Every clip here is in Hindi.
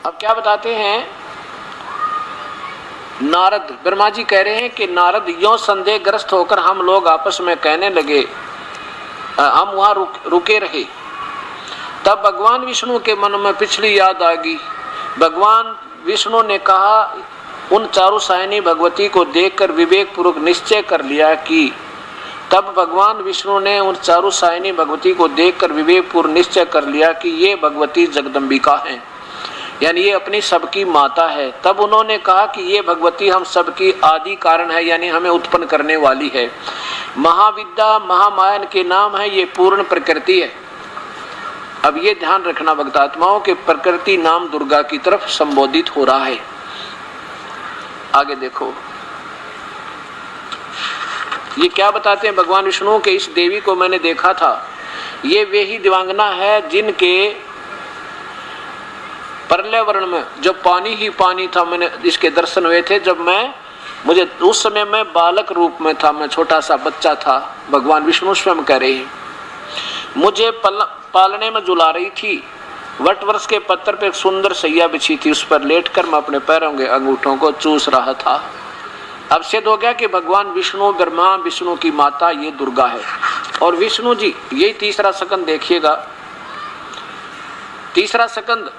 अब क्या बताते हैं नारद, ब्रह्मा जी कह रहे हैं कि नारद यों संदेहग्रस्त होकर हम लोग आपस में कहने लगे, हम वहां रुके रहे। तब भगवान विष्णु के मन में पिछली याद आ गई। भगवान विष्णु ने कहा, उन चारों सायनी भगवती को देखकर विवेक पूर्वक निश्चय कर लिया कि तब भगवान विष्णु ने उन चारों सायनी भगवती को देखकर विवेक पूर्वक निश्चय कर लिया कि ये भगवती जगदम्बिका हैं, यानी ये अपनी सबकी माता है। तब उन्होंने कहा कि ये भगवती हम सबकी आदि कारण है, यानी हमें उत्पन्न करने वाली है। महाविद्या महामाया के नाम है, ये पूर्ण प्रकृति है। अब ये ध्यान रखना भक्तात्माओं के प्रकृति नाम दुर्गा की तरफ संबोधित हो रहा है। आगे देखो ये क्या बताते हैं भगवान विष्णु के, इस देवी को मैंने देखा था, ये वे ही दिव्यांगना है जिनके परले वर्ण में जो पानी ही पानी था, मैंने इसके दर्शन हुए थे जब मुझे उस समय मैं बालक रूप में था, मैं छोटा सा बच्चा था। भगवान विष्णु स्वयं कह रहे हैं, मुझे पालने में झुला रही थी। वट वृक्ष के पत्थर पर एक सुंदर सैया बिछी थी, उस पर लेटकर मैं अपने पैरों के अंगूठों को चूस रहा था। अब सिद्ध हो गया कि भगवान विष्णु ब्रह्मा विष्णु की माता ये दुर्गा है। और विष्णु जी, यही तीसरा स्कंद देखिएगा, तीसरा स्कंद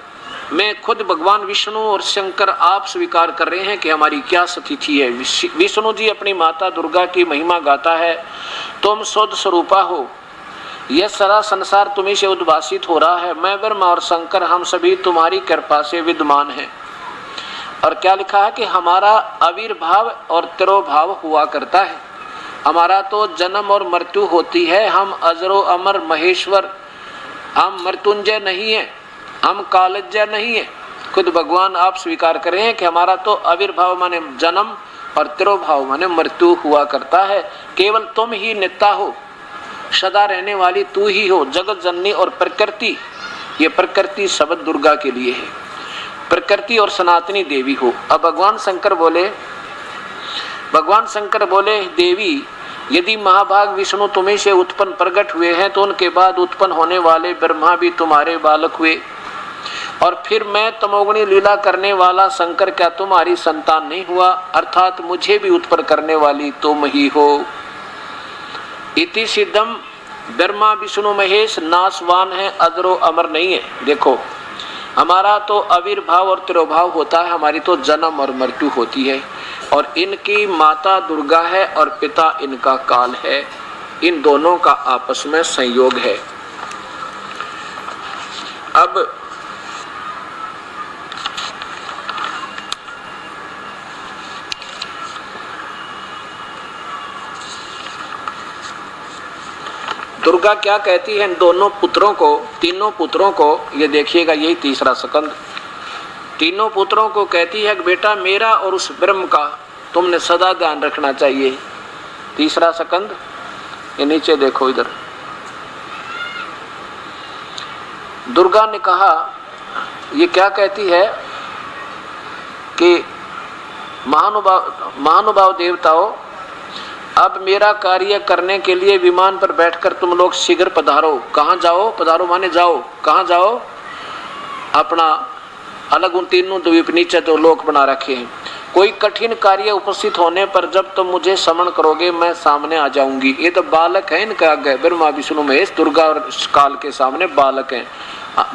में खुद भगवान विष्णु और शंकर आप स्वीकार कर रहे हैं कि हमारी क्या स्थिति है। विष्णु जी अपनी माता दुर्गा की महिमा गाता है, तुम शुद्ध स्वरूपा हो, यह सारा संसार तुम्ही से उद्भासित हो रहा है। मैं ब्रह्मा और शंकर हम सभी तुम्हारी कृपा से विद्यमान हैं। और क्या लिखा है कि हमारा आविर्भाव और तिरोभाव हुआ करता है। हमारा तो जन्म और मृत्यु होती है, हम अजरो अमर महेश्वर, हम मृत्युंजय नहीं है, हम कालज्जय नहीं है। खुद भगवान आप स्वीकार कर रहे हैं कि हमारा तो आविर्भाव माने जन्म और तिरोभाव माने मृत्यु हुआ करता है। केवल तुम ही नित्य हो, सदा रहने वाली तू ही हो, जगत जननी और प्रकृति, ये प्रकृति शब्द दुर्गा के लिए है, प्रकृति और सनातनी देवी हो। अब भगवान शंकर बोले देवी, यदि महाभाग विष्णु तुम्ही से उत्पन्न प्रकट हुए हैं तो उनके बाद उत्पन्न होने वाले ब्रह्मा भी तुम्हारे बालक हुए, और फिर मैं तमोगुणी लीला करने वाला शंकर क्या तुम्हारी संतान नहीं हुआ? अर्थात मुझे भी उत्पन्न करने वाली तुम ही हो। इति सिद्धम, ब्रह्मा विष्णु महेश नाशवान है, अजरो अमर नहीं है। देखो हमारा तो आविर्भाव और तिरोभाव होता है, हमारी तो जन्म और मृत्यु होती है, और इनकी माता दुर्गा है और पिता इनका काल है। इन दोनों का आपस में संयोग है। अब दुर्गा क्या कहती है इन दोनों पुत्रों को, तीनों पुत्रों को, ये देखिएगा यही तीसरा स्कंद, तीनों पुत्रों को कहती है कि बेटा मेरा और उस ब्रह्म का तुमने सदा ध्यान रखना चाहिए। तीसरा स्कंद, ये नीचे देखो इधर, दुर्गा ने कहा, ये क्या कहती है कि महानुभाव देवताओं, अब मेरा कार्य करने के लिए विमान पर बैठकर तुम लोग शीघ्र पधारो। कहाँ जाओ? पधारो माने जाओ। कहाँ जाओ? अपना अलग उन तीनों द्वीप नीचे जो लोक बना रखे हैं। कोई कठिन कार्य उपस्थित होने पर जब तुम मुझे समन करोगे मैं सामने आ जाऊंगी। ये तो बालक है इनका आगे, ब्रह्मा विष्णु महेश, दुर्गा और काल के सामने बालक हैं,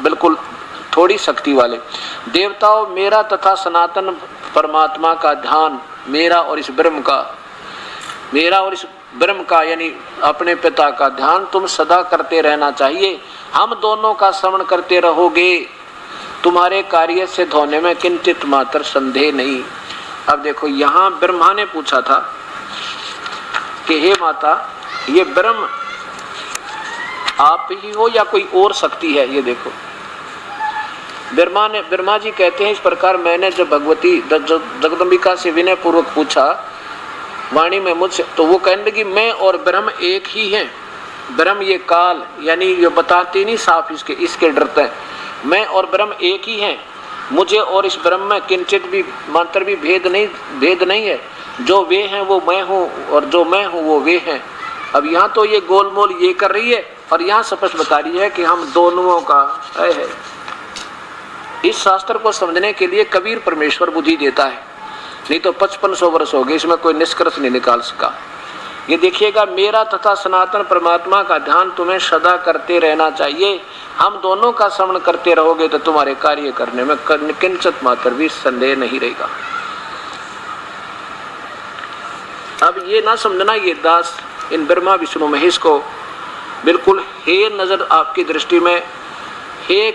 बिल्कुल थोड़ी शक्ति वाले। देवताओं, मेरा तथा सनातन परमात्मा का ध्यान, मेरा और इस ब्रह्म का यानी अपने पिता का ध्यान तुम सदा करते रहना चाहिए। हम दोनों का श्रवण करते रहोगे, तुम्हारे कार्य से होने में किंचित मात्र संदेह नहीं। अब देखो यहाँ ब्रह्मा ने पूछा था कि हे माता, ये ब्रह्म आप ही हो या कोई और शक्ति है? ये देखो ब्रह्मा जी कहते हैं, इस प्रकार मैंने जब भगवती जगदम्बिका से विनय पूर्वक पूछा वाणी में मुझसे, तो वो कहने लगी मैं और ब्रह्म एक ही हैं। ब्रह्म ये काल, यानी ये बताती नहीं साफ, इसके डरते हैं। मैं और ब्रह्म एक ही हैं, मुझे और इस ब्रह्म में किंचित भी मात्र भी भेद नहीं है। जो वे हैं वो मैं हूँ, और जो मैं हूँ वो वे हैं। अब यहाँ तो ये गोलमोल ये कर रही है, और यहाँ स्पष्ट बता रही है कि हम दोनों का है। इस शास्त्र को समझने के लिए कबीर परमेश्वर बुद्धि देता है, नहीं तो 5500 वर्ष हो गए, इसमें कोई निष्कर्ष नहीं निकाल सका। ये देखिएगा, मेरा तथा सनातन परमात्मा का ध्यान तुम्हें सदा करते रहना चाहिए। हम दोनों का श्रवण करते रहोगे तो तुम्हारे कार्य करने में किंचित मात्र भी संदेह नहीं रहेगा। अब ये ना समझना ये दास इन ब्रह्मा विष्णु महेश को बिल्कुल हे नजर आपकी दृष्टि में हे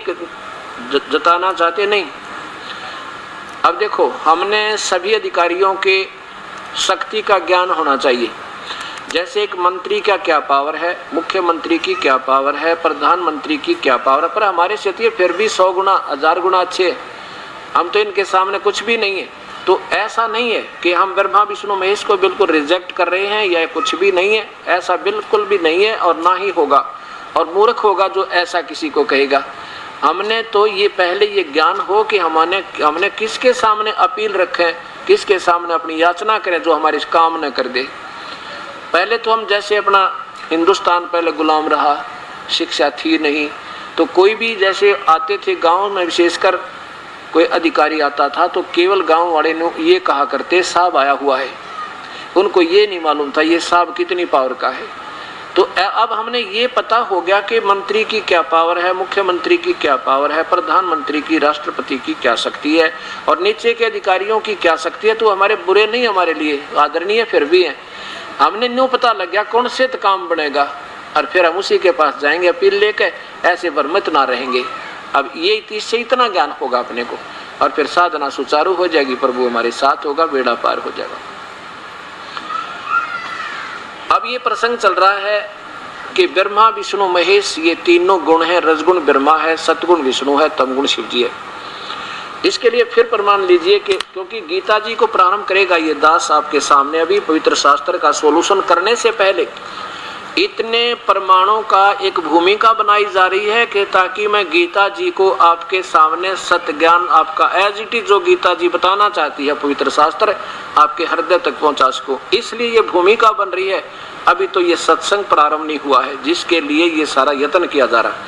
जताना चाहते नहीं। अब देखो, हमने सभी अधिकारियों के शक्ति का ज्ञान होना चाहिए। जैसे एक मंत्री का क्या पावर है, मुख्यमंत्री की क्या पावर है, प्रधानमंत्री की क्या पावर है, पर हमारे से फिर भी 100 गुना 1000 गुना अच्छे हैं। हम तो इनके सामने कुछ भी नहीं है। तो ऐसा नहीं है कि हम ब्रह्मा विष्णु महेश को बिल्कुल रिजेक्ट कर रहे हैं या कुछ भी नहीं है, ऐसा बिल्कुल भी नहीं है और ना ही होगा। और मूर्ख होगा जो ऐसा किसी को कहेगा। हमने तो ये पहले ये ज्ञान हो कि हमने किसके सामने अपील रखें, किसके सामने अपनी याचना करें जो हमारी काम न कर दे। पहले तो हम जैसे अपना हिंदुस्तान पहले गुलाम रहा, शिक्षा थी नहीं, तो कोई भी जैसे आते थे गांव में, विशेषकर कोई अधिकारी आता था तो केवल गांव वाले ने ये कहा करते साहब आया हुआ है। उनको ये नहीं मालूम था ये साहब कितनी पावर का है। तो अब हमने ये पता हो गया कि मंत्री की क्या पावर है, मुख्यमंत्री की क्या पावर है, प्रधानमंत्री की, राष्ट्रपति की क्या शक्ति है और नीचे के अधिकारियों की क्या शक्ति है। तो हमारे बुरे नहीं, हमारे लिए आदरणीय फिर भी हैं। हमने न्यू पता लग गया कौन से तो काम बनेगा और फिर हम उसी के पास जाएंगे अपील लेके, ऐसे भ्रमित ना रहेंगे। अब ये इससे इतना ज्ञान होगा अपने को और फिर साधना सुचारू हो जाएगी, प्रभु हमारे साथ होगा, बेड़ा पार हो जाएगा। अब ये प्रसंग चल रहा है कि ब्रह्मा विष्णु महेश ये तीनों गुण है, रजगुण ब्रह्मा है, सतगुण विष्णु है, तमगुण शिव जी है। इसके लिए फिर प्रमाण लीजिए कि क्योंकि गीता जी को प्रारंभ करेगा ये दास आपके सामने, अभी पवित्र शास्त्र का सोल्यूशन करने से पहले इतने प्रमाणों का एक भूमिका बनाई जा रही है कि ताकि मैं गीता जी को आपके सामने सत्य ज्ञान आपका एज इट इज जो गीता जी बताना चाहती है पवित्र शास्त्र आपके हृदय तक पहुंचा सको। इसलिए ये भूमिका बन रही है। अभी तो ये सत्संग प्रारंभ नहीं हुआ है जिसके लिए ये सारा यत्न किया जा रहा है,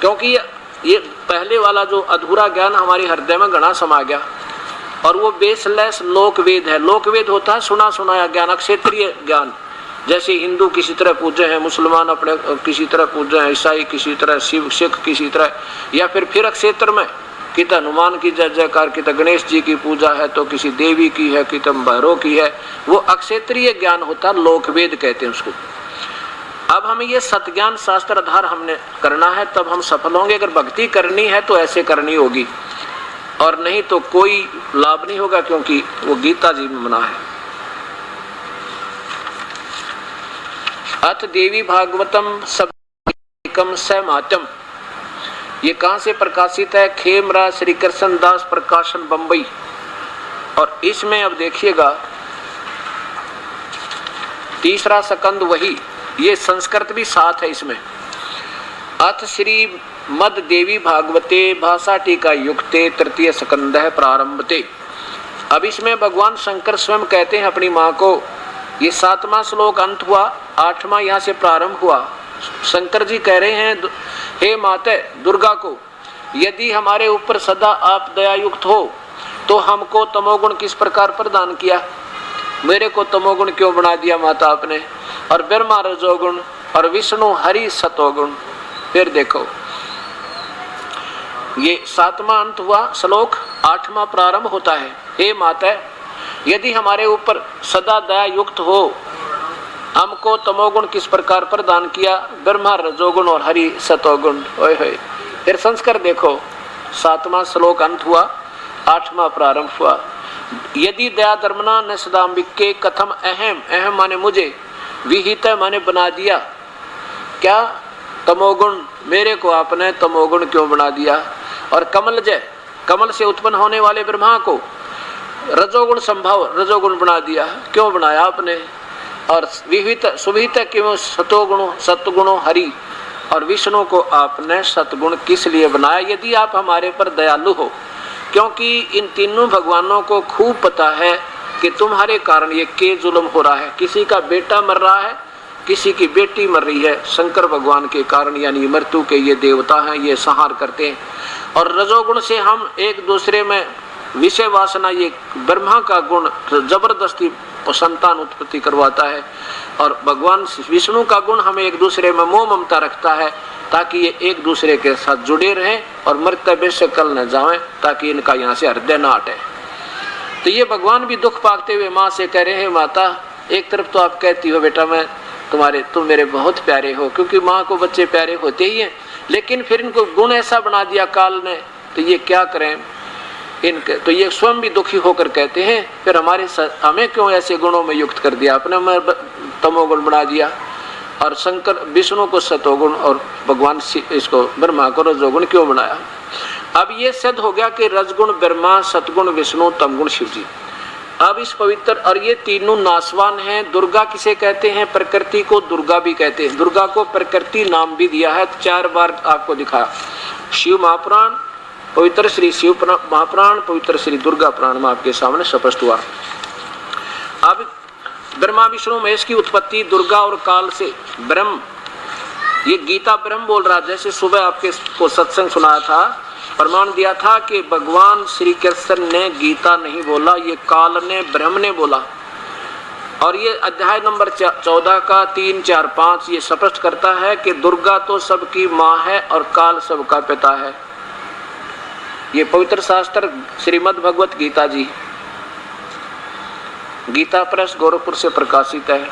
क्योंकि ये पहले वाला जो अधूरा ज्ञान हमारे हृदय में घना समा गया और वो बेसलेस लोकवेद है। लोकवेद होता है सुना सुनाया ज्ञान, क्षेत्रीय ज्ञान। जैसे हिंदू किसी तरह पूजे हैं, मुसलमान अपने किसी तरह पूजे हैं, ईसाई किसी तरह, शिव सिख किसी तरह, या फिर क्षेत्र में कित हनुमान की जय जयकार, कित गणेश जी की पूजा है तो किसी देवी की है, कित भैरव की है। वो अक्षेत्रीय ज्ञान होता, लोकवेद कहते हैं उसको। अब हमें ये सतज्ञान शास्त्र आधार हमने करना है, तब हम सफल होंगे। अगर भक्ति करनी है तो ऐसे करनी होगी और नहीं तो कोई लाभ नहीं होगा, क्योंकि वो गीता जी में मना है। अथ देवी भागवतम सबकम सहमात्यम, ये कहां से प्रकाशित है? खेमरा श्री कृष्ण दास प्रकाशन बंबई। और इसमें अब देखिएगा तीसरा सकंद वही, ये संस्कृत भी साथ है इसमें। अथ श्री मद देवी भागवते भाषा टीका युक्ते तृतीय सकंद है प्रारंभते। अब इसमें भगवान शंकर स्वयं कहते हैं अपनी माँ को, ये 7वां श्लोक अंत हुआ, 8वां यहाँ से प्रारंभ हुआ। शंकर जी कह रहे हैं, हे माते दुर्गा को, यदि हमारे ऊपर सदा आप दयायुक्त हो तो हमको तमोगुण किस प्रकार प्रदान किया? मेरे को तमोगुण क्यों बना दिया माता आपने? और ब्रह्मा रजोगुण और विष्णु हरि सतोगुण। फिर देखो ये 7वां अंत हुआ श्लोक, 8वां प्रारंभ होता है। हे माता यदि हमारे ऊपर सदा दया युक्त हो, हमको तमोगुण किस प्रकार प्रदान किया? ब्रह्मा रजोगुण और हरि सतोगुण। ओए होए। फिर संस्कार देखो, 7वां श्लोक अंत हुआ, 8वां प्रारंभ हुआ। यदि दया धर्मना न सदाम्बिके कथम अहम, अहम माने मुझे, विहित माने बना दिया, क्या तमोगुण, मेरे को आपने तमोगुण क्यों बना दिया? और कमल जय, कमल से उत्पन्न होने वाले ब्रह्मा को रजोगुण संभव रजोगुण बना दिया, क्यों बनाया आपने? और विहित सुविहित क्यों सतोगुण सतगुण हरि और विष्णु को आपने सतगुण किस लिए बनाया? यदि आप हमारे पर दयालु हो, क्योंकि इन तीनों भगवानों को खूब पता है कि तुम्हारे कारण ये के जुल्म हो रहा है। किसी का बेटा मर रहा है, किसी की बेटी मर रही है, शंकर भगवान के कारण यानी मृत्यु के ये देवता हैं, ये संहार करते हैं। और रजोगुण से हम एक दूसरे में विषय वासना, ये ब्रह्मा का गुण जबरदस्ती संतान उत्पत्ति करवाता है, और भगवान विष्णु का गुण हमें एक दूसरे में मोह ममता रखता है ताकि ये एक दूसरे के साथ जुड़े रहें और मृत्यु से कल न जाएं, ताकि इनका यहाँ से हृदय न हटे। तो ये भगवान भी दुख पाते हुए माँ से कह रहे हैं, माता एक तरफ तो आप कहती हो बेटा मैं तुम मेरे बहुत प्यारे हो, क्योंकि माँ को बच्चे प्यारे होते ही हैं, लेकिन फिर इनको गुण ऐसा बना दिया काल ने, तो ये क्या करें इनके। तो ये स्वयं भी दुखी होकर कहते हैं, फिर हमें क्यों ऐसे गुणों में युक्त कर दिया, अपने में तमोगुण बना दिया, और शंकर विष्णु को सतोगुण और भगवान इसको ब्रह्मा को रजोगुण क्यों बनाया। अब ये सिद्ध हो गया कि रजगुण ब्रह्मा, सतगुण विष्णु, तमगुण शिव जी। अब इस पवित्र, और ये तीनों नासवान हैं। दुर्गा किसे कहते हैं, प्रकृति को दुर्गा भी कहते हैं, दुर्गा को प्रकृति नाम भी दिया है, 4 बार आपको दिखाया। शिव महापुराण, पवित्र श्री शिव महापुराण, पवित्र श्री दुर्गा पुराण में आपके सामने स्पष्ट हुआ। अब ब्रह्मा विष्णु महेश की उत्पत्ति दुर्गा और काल से। ब्रह्म, ये गीता ब्रह्म बोल रहा, जैसे सुबह आपके को सत्संग सुनाया था, प्रमाण दिया था कि भगवान श्री कृष्ण ने गीता नहीं बोला, ये काल ने ब्रह्म ने बोला। और ये अध्याय नंबर 14 का 3, 4, 5 ये स्पष्ट करता है कि दुर्गा तो सबकी माँ है और काल सबका पिता है। ये पवित्र शास्त्र श्रीमद् भगवत गीता जी, गीता प्रेस गोरखपुर से प्रकाशित है,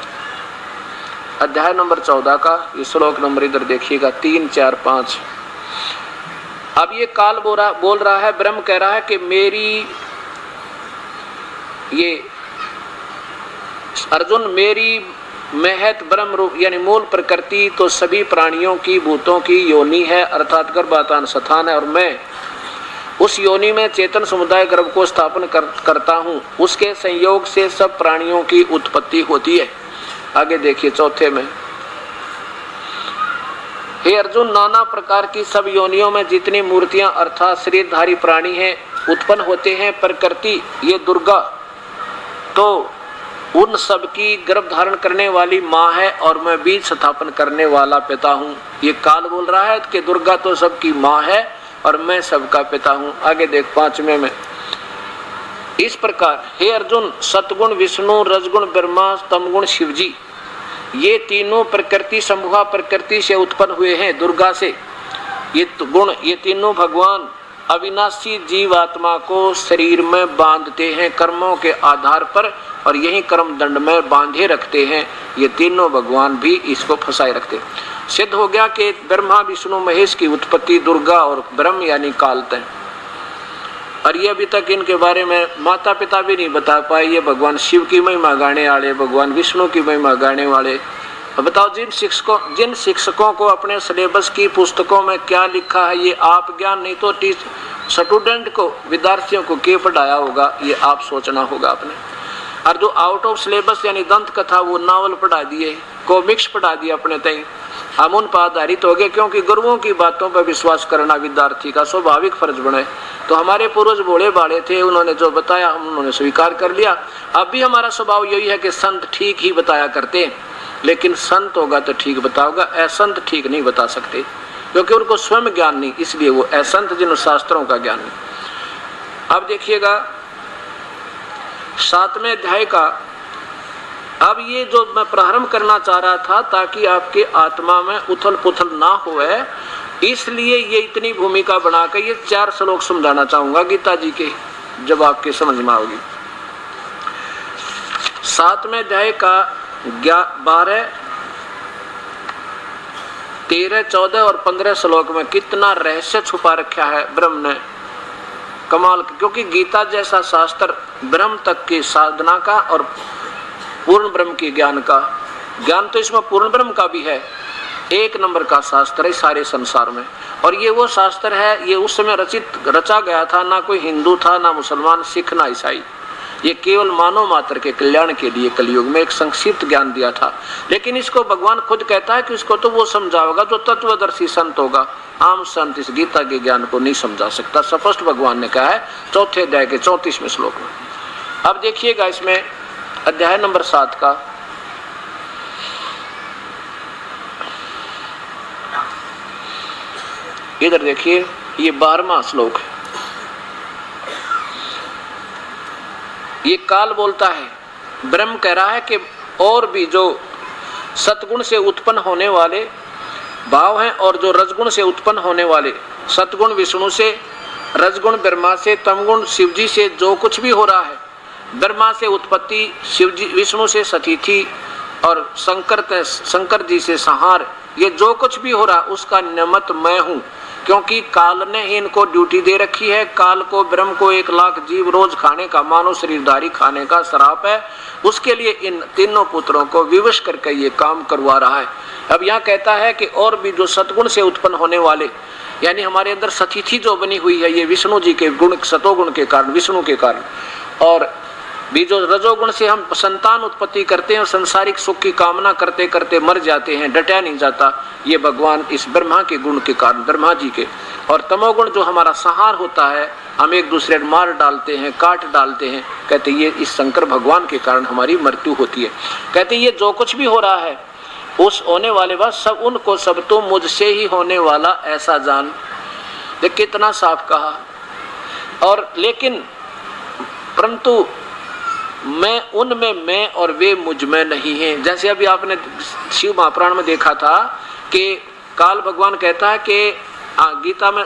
अध्याय नंबर 14 का ये श्लोक नंबर इधर देखिएगा 3, 4, 5। अब ये काल बोल रहा है, ब्रह्म कह रहा है कि मेरी, ये अर्जुन मेरी महत ब्रह्म रूप यानी मूल प्रकृति तो सभी प्राणियों की भूतों की योनि है, अर्थात गर्भाधान स्थान है, और मैं उस योनि में चेतन समुदाय गर्भ को स्थापन करता हूँ, उसके संयोग से सब प्राणियों की उत्पत्ति होती है। आगे देखिए 4 में, हे अर्जुन नाना प्रकार की सब योनियों में जितनी मूर्तियां अर्थात शरीरधारी प्राणी हैं उत्पन्न होते हैं, प्रकृति ये दुर्गा तो उन सब की गर्भ धारण करने वाली माँ है, और मैं बीज स्थापन करने वाला पिता हूँ। ये काल बोल रहा है कि दुर्गा तो सबकी माँ है और मैं सबका पिता हूँ। आगे देख 5वें में, इस प्रकार हे अर्जुन सतगुण विष्णु, रजगुण ब्रह्मा, तमगुण शिवजी, ये तीनों प्रकृति संभुवा प्रकृति से उत्पन्न हुए हैं, दुर्गा से। ये गुण, ये तीनों भगवान अविनाशी जीवात्मा को शरीर में बांधते हैं कर्मों के आधार पर, और यही कर्म दंड में बांधे रखते हैं। ये तीनों भगवान भी इसको फंसाए रखते हैं। सिद्ध हो गया कि ब्रह्मा विष्णु महेश की उत्पत्ति दुर्गा और ब्रह्म यानी काल तय। और ये अभी तक इनके बारे में माता पिता भी नहीं बता पाए। ये भगवान शिव की महिमा गाने वाले, भगवान विष्णु की महिमा गाने वाले। बताओ जिन शिक्षकों को अपने सिलेबस की पुस्तकों में क्या लिखा है ये आप ज्ञान नहीं तो स्टूडेंट को, विद्यार्थियों को क्या पढ़ाया होगा, ये आप सोचना होगा आपने। और जो आउट ऑफ सिलेबस यानी दंत कथा वो नावल पढ़ा दिए, कॉमिक्स पढ़ा दिए अपने तय, हम उन पर आधारित हो गए, क्योंकि गुरुओं की बातों पर विश्वास करना विद्यार्थी का स्वाभाविक फर्ज बने। तो हमारे पूर्वज भोले भाले थे, उन्होंने जो बताया हम उन्होंने स्वीकार कर लिया। अब भी हमारा स्वभाव यही है कि संत ठीक ही बताया करते हैं, लेकिन संत होगा तो ठीक बताओगा, असंत ठीक नहीं बता सकते, क्योंकि उनको स्वयं ज्ञान नहीं, इसलिए वो असंत जिन शास्त्रों का ज्ञान नहीं। अब देखिएगा 7वें अध्याय का, अब ये जो मैं प्रारंभ करना चाह रहा था ताकि आपके आत्मा में उथल पुथल ना होए, इसलिए ये इतनी भूमिका बनाकर ये 4 श्लोक समझाना चाहूंगा गीता जी के, जब आपके समझ में आओगी। 7वें अध्याय का 12, 13, 14 और 15 श्लोक में कितना रहस्य छुपा रखा है ब्रह्म ने, कमाल। क्योंकि गीता जैसा शास्त्र ब्रह्म तक की साधना का और पूर्ण ब्रह्म की ज्ञान का, ज्ञान तो इसमें पूर्ण ब्रह्म का भी है, 1 नंबर का शास्त्र है सारे संसार में। और ये वो शास्त्र है, ये उस समय रचा गया था, ना कोई हिंदू था, ना मुसलमान, सिख, ना ईसाई। ये केवल मानव मात्र के कल्याण के लिए कलयुग में एक संक्षिप्त ज्ञान दिया था। लेकिन इसको भगवान खुद कहता है कि इसको तो वो समझाओगा जो तत्वदर्शी संत होगा, आम संत इस गीता के ज्ञान को नहीं समझा सकता। स्पष्ट भगवान ने कहा है 4 अध्याय के 34वें श्लोक में। अब देखिएगा इसमें अध्याय नंबर 7 का इधर देखिए, ये 12वां श्लोक है। ये काल बोलता है, ब्रह्म कह रहा है कि और भी जो सतगुण से उत्पन्न होने वाले भाव हैं और जो रजगुण से उत्पन्न होने वाले, सतगुण विष्णु से, रजगुण ब्रह्मा से, तमगुण शिवजी से जो कुछ भी हो रहा है, ब्रह्मा से उत्पत्ति, शिवजी विष्णु से सतीथि और शंकर जी से संहार, ये जो कुछ भी हो रहा उसका निमित्त मैं हूँ, क्योंकि काल ने ही इनको ड्यूटी दे रखी है। काल को, ब्रह्म को 1 लाख जीव रोज खाने का, मानव शरीरधारी खाने का श्राप है, उसके लिए इन तीनों पुत्रों को विवश करके ये काम करवा रहा है। अब यहाँ कहता है कि और भी जो सतगुण से उत्पन्न होने वाले, यानी हमारे अंदर सतीथि जो बनी हुई है, ये विष्णु जी के गुण, सतोगुण के कारण, विष्णु के कारण, और भी जो रजोगुण से हम संतान उत्पत्ति करते हैं और संसारिक सुख की कामना करते करते मर जाते हैं, डटा नहीं जाता, ये भगवान इस ब्रह्मा के गुण के कारण, ब्रह्मा जी के। और तमोगुण जो हमारा संहार होता है, हम एक दूसरे को मार डालते हैं, काट डालते हैं, कहते ये इस शंकर भगवान के कारण हमारी मृत्यु होती है। कहते ये जो कुछ भी हो रहा है उस होने वाले बात सब, उनको सब तो मुझसे ही होने वाला ऐसा जान। देख कितना साफ कहा। और लेकिन परंतु मैं उनमें मैं और वे मुझ में नहीं हैं। जैसे अभी आपने शिव महापुराण में देखा था कि काल भगवान कहता है कि गीता में,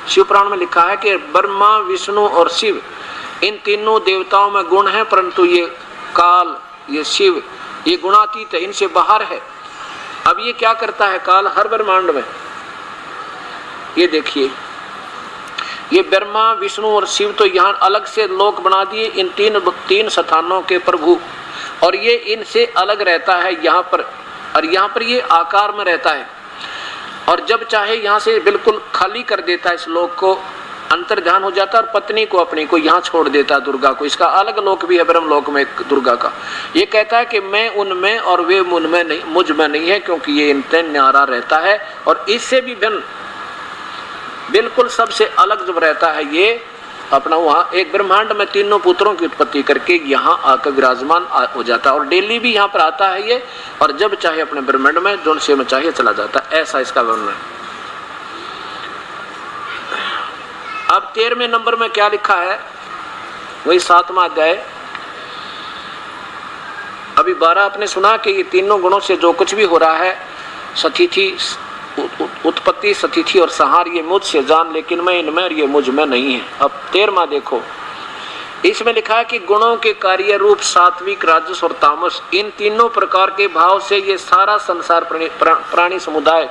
शिव पुराण में लिखा है कि ब्रह्मा, विष्णु और शिव, इन तीनों देवताओं में गुण है, परंतु ये काल, ये शिव, ये गुणातीत है, इनसे बाहर है। अब ये क्या करता है काल हर ब्रह्मांड में? ये देखिए, ये ब्रह्मा, विष्णु और शिव तो यहाँ अलग से लोक बना दिए, इन तीन स्थानों के प्रभु, और ये इनसे अलग रहता है यहाँ पर, और यहाँ पर ये आकार में रहता है, और जब चाहे यहाँ से बिल्कुल खाली कर देता है इस लोक को, अंतर ध्यान हो जाता है, और पत्नी को अपनी को यहाँ छोड़ देता है, दुर्गा को। इसका अलग लोक भी है ब्रह्म लोक में दुर्गा का। ये कहता है कि मैं उनमें और वे उनमें नहीं, मुझ में नहीं है, क्योंकि ये इनसे न्यारा रहता है, और इससे भी भिन्न बिल्कुल सबसे अलग जब रहता है ये अपना, वहाँ एक ब्रह्मांड में तीनों पुत्रों की उत्पत्ति करके यहाँ आकर विराजमान हो जाता है, और डेली भी यहाँ पर आता है ये, और जब चाहे अपने ब्रह्मांड में जो से में चाहे चला जाता है। ऐसा इसका वर्णन है। अब 13वें नंबर में क्या लिखा है, वही 7वां अध्याय। अभी 12 आपने सुना कि ये तीनों गुणों से जो कुछ भी हो रहा है, सतीथि, उत्पत्ति, सतीथि और संहार, ये मुझसे जान, लेकिन मैं इनमें और ये मुझ में नहीं है। अब 13वां देखो, इसमें लिखा है कि गुणों के कार्य रूप सात्विक, राजस और तामस, इन तीनों प्रकार के भाव से ये सारा संसार प्राणी समुदाय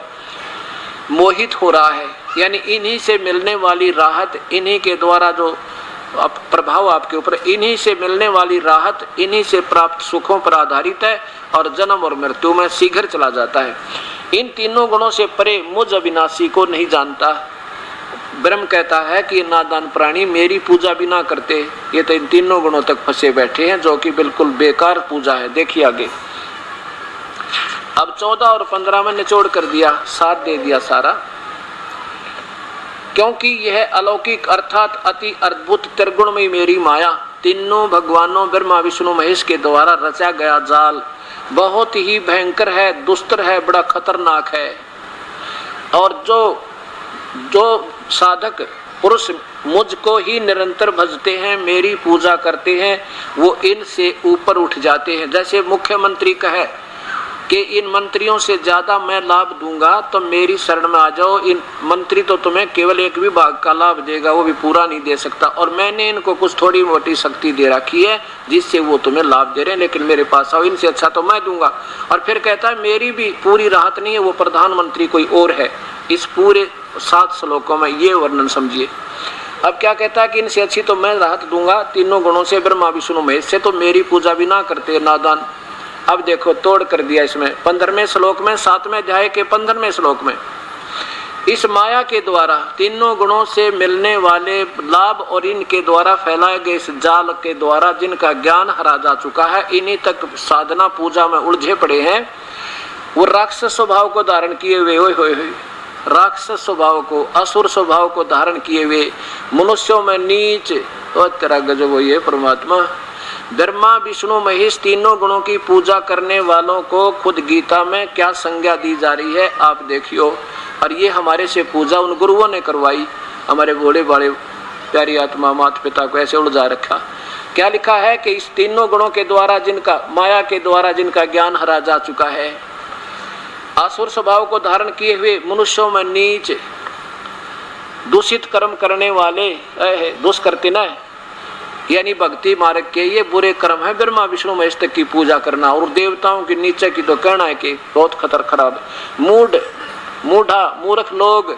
मोहित हो रहा है। यानी इन्हीं से मिलने वाली राहत, इन्हीं के द्वारा जो प्रभाव आपके ऊपर, इन्हीं से मिलने वाली राहत, इन्हीं से प्राप्त सुखों पर आधारित है, और जन्म और मृत्यु में शीघ्र चला जाता है। इन तीनों गुणों से परे मुझ अविनाशी को नहीं जानता। ब्रह्म कहता है कि नादान प्राणी मेरी पूजा भी ना करते, ये तो इन तीनों गुणों तक फंसे बैठे हैं, जो कि बिल्कुल बेकार पूजा है। देखिए आगे, अब 14 और 15 में निचोड़ कर दिया, साथ दे दिया सारा। क्योंकि यह अलौकिक अर्थात अति अद्भुत त्रिगुणमयी मेरी माया, तीनों भगवानों ब्रह्मा, विष्णु, महेश के द्वारा रचा गया जाल बहुत ही भयंकर है, दुस्तर है, बड़ा खतरनाक है। और जो साधक पुरुष मुझको ही निरंतर भजते हैं, मेरी पूजा करते हैं, वो इनसे ऊपर उठ जाते हैं। जैसे मुख्यमंत्री कहे कि इन मंत्रियों से ज्यादा मैं लाभ दूंगा, तो मेरी शरण में आ जाओ। इन मंत्री तो तुम्हें केवल एक विभाग का लाभ देगा, वो भी पूरा नहीं दे सकता, और मैंने इनको कुछ थोड़ी मोटी शक्ति दे रखी है जिससे वो तुम्हें लाभ दे रहे हैं, लेकिन मेरे पास आओ, इनसे अच्छा तो मैं दूंगा। और फिर कहता है मेरी भी पूरी राहत नहीं है, वो प्रधानमंत्री कोई और है। इस पूरे 7 श्लोकों में ये वर्णन समझिए। अब क्या कहता है कि इनसे अच्छी तो मैं राहत दूंगा, तीनों गुणों से, ब्रह्मा, विष्णु, महेश से, तो मेरी पूजा भी ना करते नादान। अब देखो तोड़ कर दिया इसमें 15वें श्लोक में, 7वें अध्याय के 15वें श्लोक में, इस माया के द्वारा तीनों गुणों से मिलने वाले लाभ और इनके द्वारा फैलाए गए इस जाल के द्वारा जिनका ज्ञान हरा जा चुका है, इन्हीं तक साधना पूजा में उलझे पड़े हैं। वो राक्षस स्वभाव को धारण किए हुए, ओए राक्षस स्वभाव को, असुर स्वभाव को धारण किए हुए, मनुष्यों में नीच, और तेरा गजब हो ये परमात्मा, ब्रह्मा विष्णु महेश तीनों गुणों की पूजा करने वालों को खुद गीता में क्या संज्ञा दी जा रही है आप देखियो। और ये हमारे से पूजा उन गुरुओं ने करवाई, हमारे भोले भाले प्यारी आत्मा माता पिता को ऐसे उलझा रखा। क्या लिखा है कि इस तीनों गुणों के द्वारा जिनका, माया के द्वारा जिनका ज्ञान हरा जा चुका है, आसुर स्वभाव को धारण किए हुए मनुष्यों में नीच दूषित कर्म करने वाले दुष्कृत्य न, यानी भक्ति मार्ग के ये बुरे कर्म है ब्रह्मा विष्णु महेश तक की पूजा करना। और देवताओं के नीचे की तो कहना है कि बहुत खराब मूढ़ा मूर्ख लोग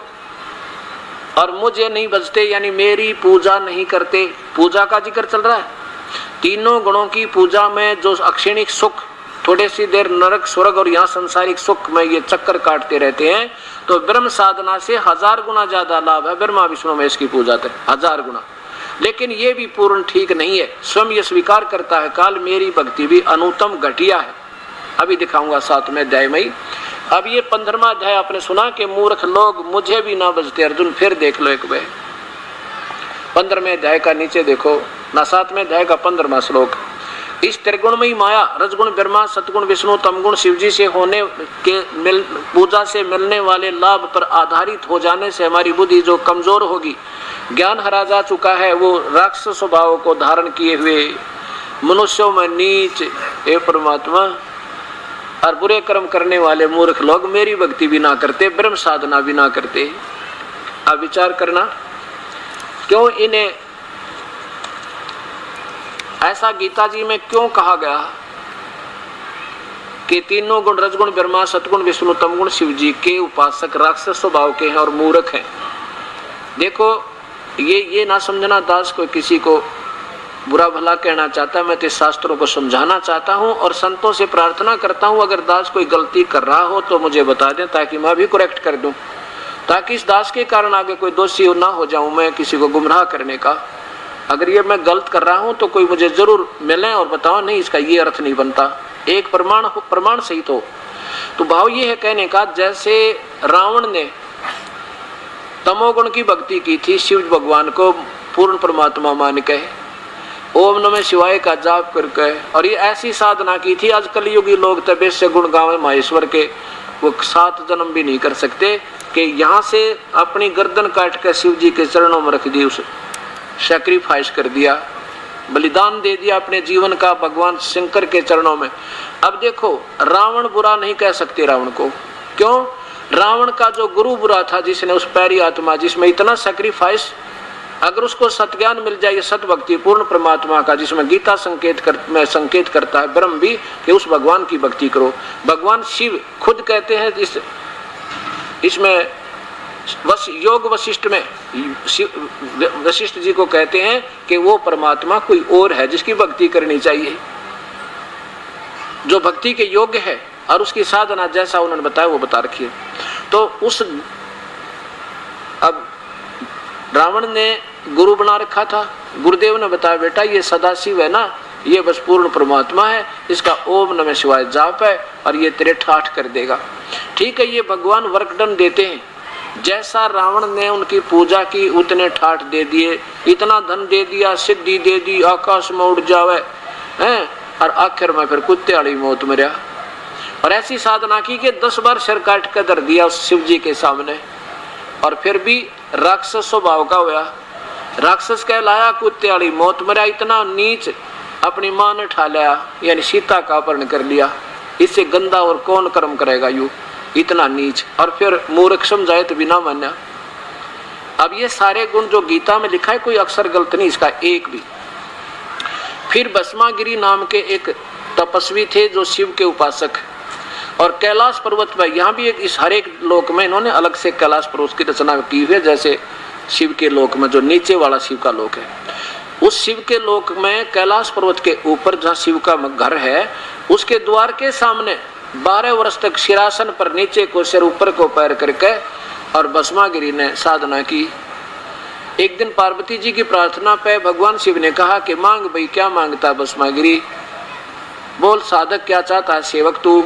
और मुझे नहीं बजते, यानी मेरी पूजा नहीं करते। पूजा का जिक्र चल रहा है। तीनों गुणों की पूजा में जो अक्षणिक सुख, थोड़ी सी देर नरक स्वर्ग और यहाँ संसारिक सुख में ये चक्कर काटते रहते हैं, तो ब्रह्म साधना से 1000 गुना ज्यादा लाभ है ब्रह्मा विष्णु महेश की पूजा तक, 1000 गुना। लेकिन ये भी पूर्ण ठीक नहीं है। स्वयं ये स्वीकार करता है काल मेरी भक्ति भी अनुत्तम घटिया है। अभी दिखाऊंगा 7वें अध्याय में। अब ये 15वां अध्याय आपने सुना कि मूर्ख लोग मुझे भी ना बजते। अर्जुन फिर देख लो एक बार 15वें अध्याय का नीचे देखो ना, 7वें अध्याय का 15वां श्लोक। इस त्रिगुणमयी माया रजगुण ब्रह्मा सतगुण विष्णु तमगुण शिवजी से होने के पूजा से मिलने वाले लाभ पर आधारित हो जाने से हमारी बुद्धि जो कमजोर होगी, ज्ञान हरा जा चुका है, वो राक्षस स्वभाव को धारण किए हुए मनुष्यों में नीच हे परमात्मा और बुरे कर्म करने वाले मूर्ख लोग मेरी भक्ति भी ना करते, ब्रह्म साधना भी ना करते। अब विचार करना क्यों इन्हें ऐसा गीता जी में क्यों कहा गया कि तीनों गुण रजगुण ब्रह्मा सतगुण विष्णु तमगुण शिव जी के उपासक राक्षस स्वभाव के हैं और मूर्ख हैं। देखो ये ना समझना दास कोई किसी को बुरा भला कहना चाहता, मैं तो शास्त्रों को समझाना चाहता हूँ और संतों से प्रार्थना करता हूँ अगर दास कोई गलती कर रहा हो तो मुझे बता दें ताकि मैं भी करेक्ट कर दूं, ताकि इस दास के कारण आगे कोई दोषी ना हो जाऊं मैं किसी को गुमराह करने का। अगर ये मैं गलत कर रहा हूं तो कोई मुझे जरूर मिले और बताओ नहीं इसका ये अर्थ नहीं बनता, एक प्रमाण सहित हो। तो भाव ये है कहने का, जैसे रावण ने तमोगुण की भक्ति की थी शिव भगवान को पूर्ण परमात्मा मान के, ओम नमः शिवाय का जाप करके, और ये ऐसी साधना की थी आज कलयुगी लोग तबे से गुण गावे महेश्वर के, वो 7 जन्म भी नहीं कर सकते कि यहाँ से अपनी गर्दन काट कर शिव जी के चरणों में रख दी, उसे सैक्रिफाइस कर दिया, बलिदान दे दिया अपने जीवन का भगवान शंकर के चरणों में। अब देखो रावण बुरा नहीं कह सकते रावण को, क्यों? रावण का जो गुरु बुरा था जिसने उस पैरी आत्मा जिसमें इतना सैक्रिफाइस, अगर उसको सत्ज्ञान मिल जाए सत भक्ति पूर्ण परमात्मा का जिसमें गीता संकेत करता है ब्रह्म भी कि उस भगवान की भक्ति करो। भगवान शिव खुद कहते हैं इसमें योग वशिष्ठ में वशिष्ठ जी को कहते हैं कि वो परमात्मा कोई और है जिसकी भक्ति करनी चाहिए, जो भक्ति के योग्य है और उसकी साधना जैसा उन्होंने बताया वो बता रखी है। तो उस अब रावण ने गुरु बना रखा था, गुरुदेव ने बताया बेटा ये सदाशिव है ना, ये बस पूर्ण परमात्मा है, इसका ओम नमः शिवाय जाप है और ये तेरे ठाठ कर देगा। ठीक है, ये भगवान वर्कडन देते हैं, जैसा रावण ने उनकी पूजा की उतने ठाठ दे दिए, इतना धन दे दिया, सिद्धि दे दी, आकाश में उड़ जावे हैं, और आखिर में फिर कुत्ते वाली मौत मरा। और ऐसी साधना की कि 10 बार सिर काट कर धर दिया उस शिव जी के सामने, और फिर भी राक्षस स्वभाव का हुआ, राक्षस कहलाया, कुत्ते वाली मौत मरा। इतना नीच अपनी मां ने ठा लिया, यानी सीता का अपहरण कर लिया, इससे गंदा और कौन कर्म करेगा यू, इतना नीच। और फिर मूर्ख समझाए तो बिना मान्या। अब ये सारे गुण जो गीता में लिखा है कोई अक्षर गलत नहीं इसका एक भी। फिर भस्मागिरी नाम के एक तपस्वी थे जो शिव के उपासक, और कैलाश पर्वत पर, यहाँ भी एक इस हर एक लोक में इन्होंने अलग से कैलाश पर्वत की रचना की हुई है, जैसे शिव के लोक में जो नीचे वाला शिव का लोक है, उस शिव के लोक में कैलाश पर्वत के ऊपर जहाँ शिव का घर है उसके द्वार के सामने 12 वर्ष तक शिरासन पर नीचे को सिर ऊपर को पैर करके और भस्मागिरी ने साधना की। एक दिन पार्वती जी की प्रार्थना पे भगवान शिव ने कहा कि मांग भाई, क्या मांगता है भस्मागिरी, बोल साधक क्या चाहता है सेवक तू।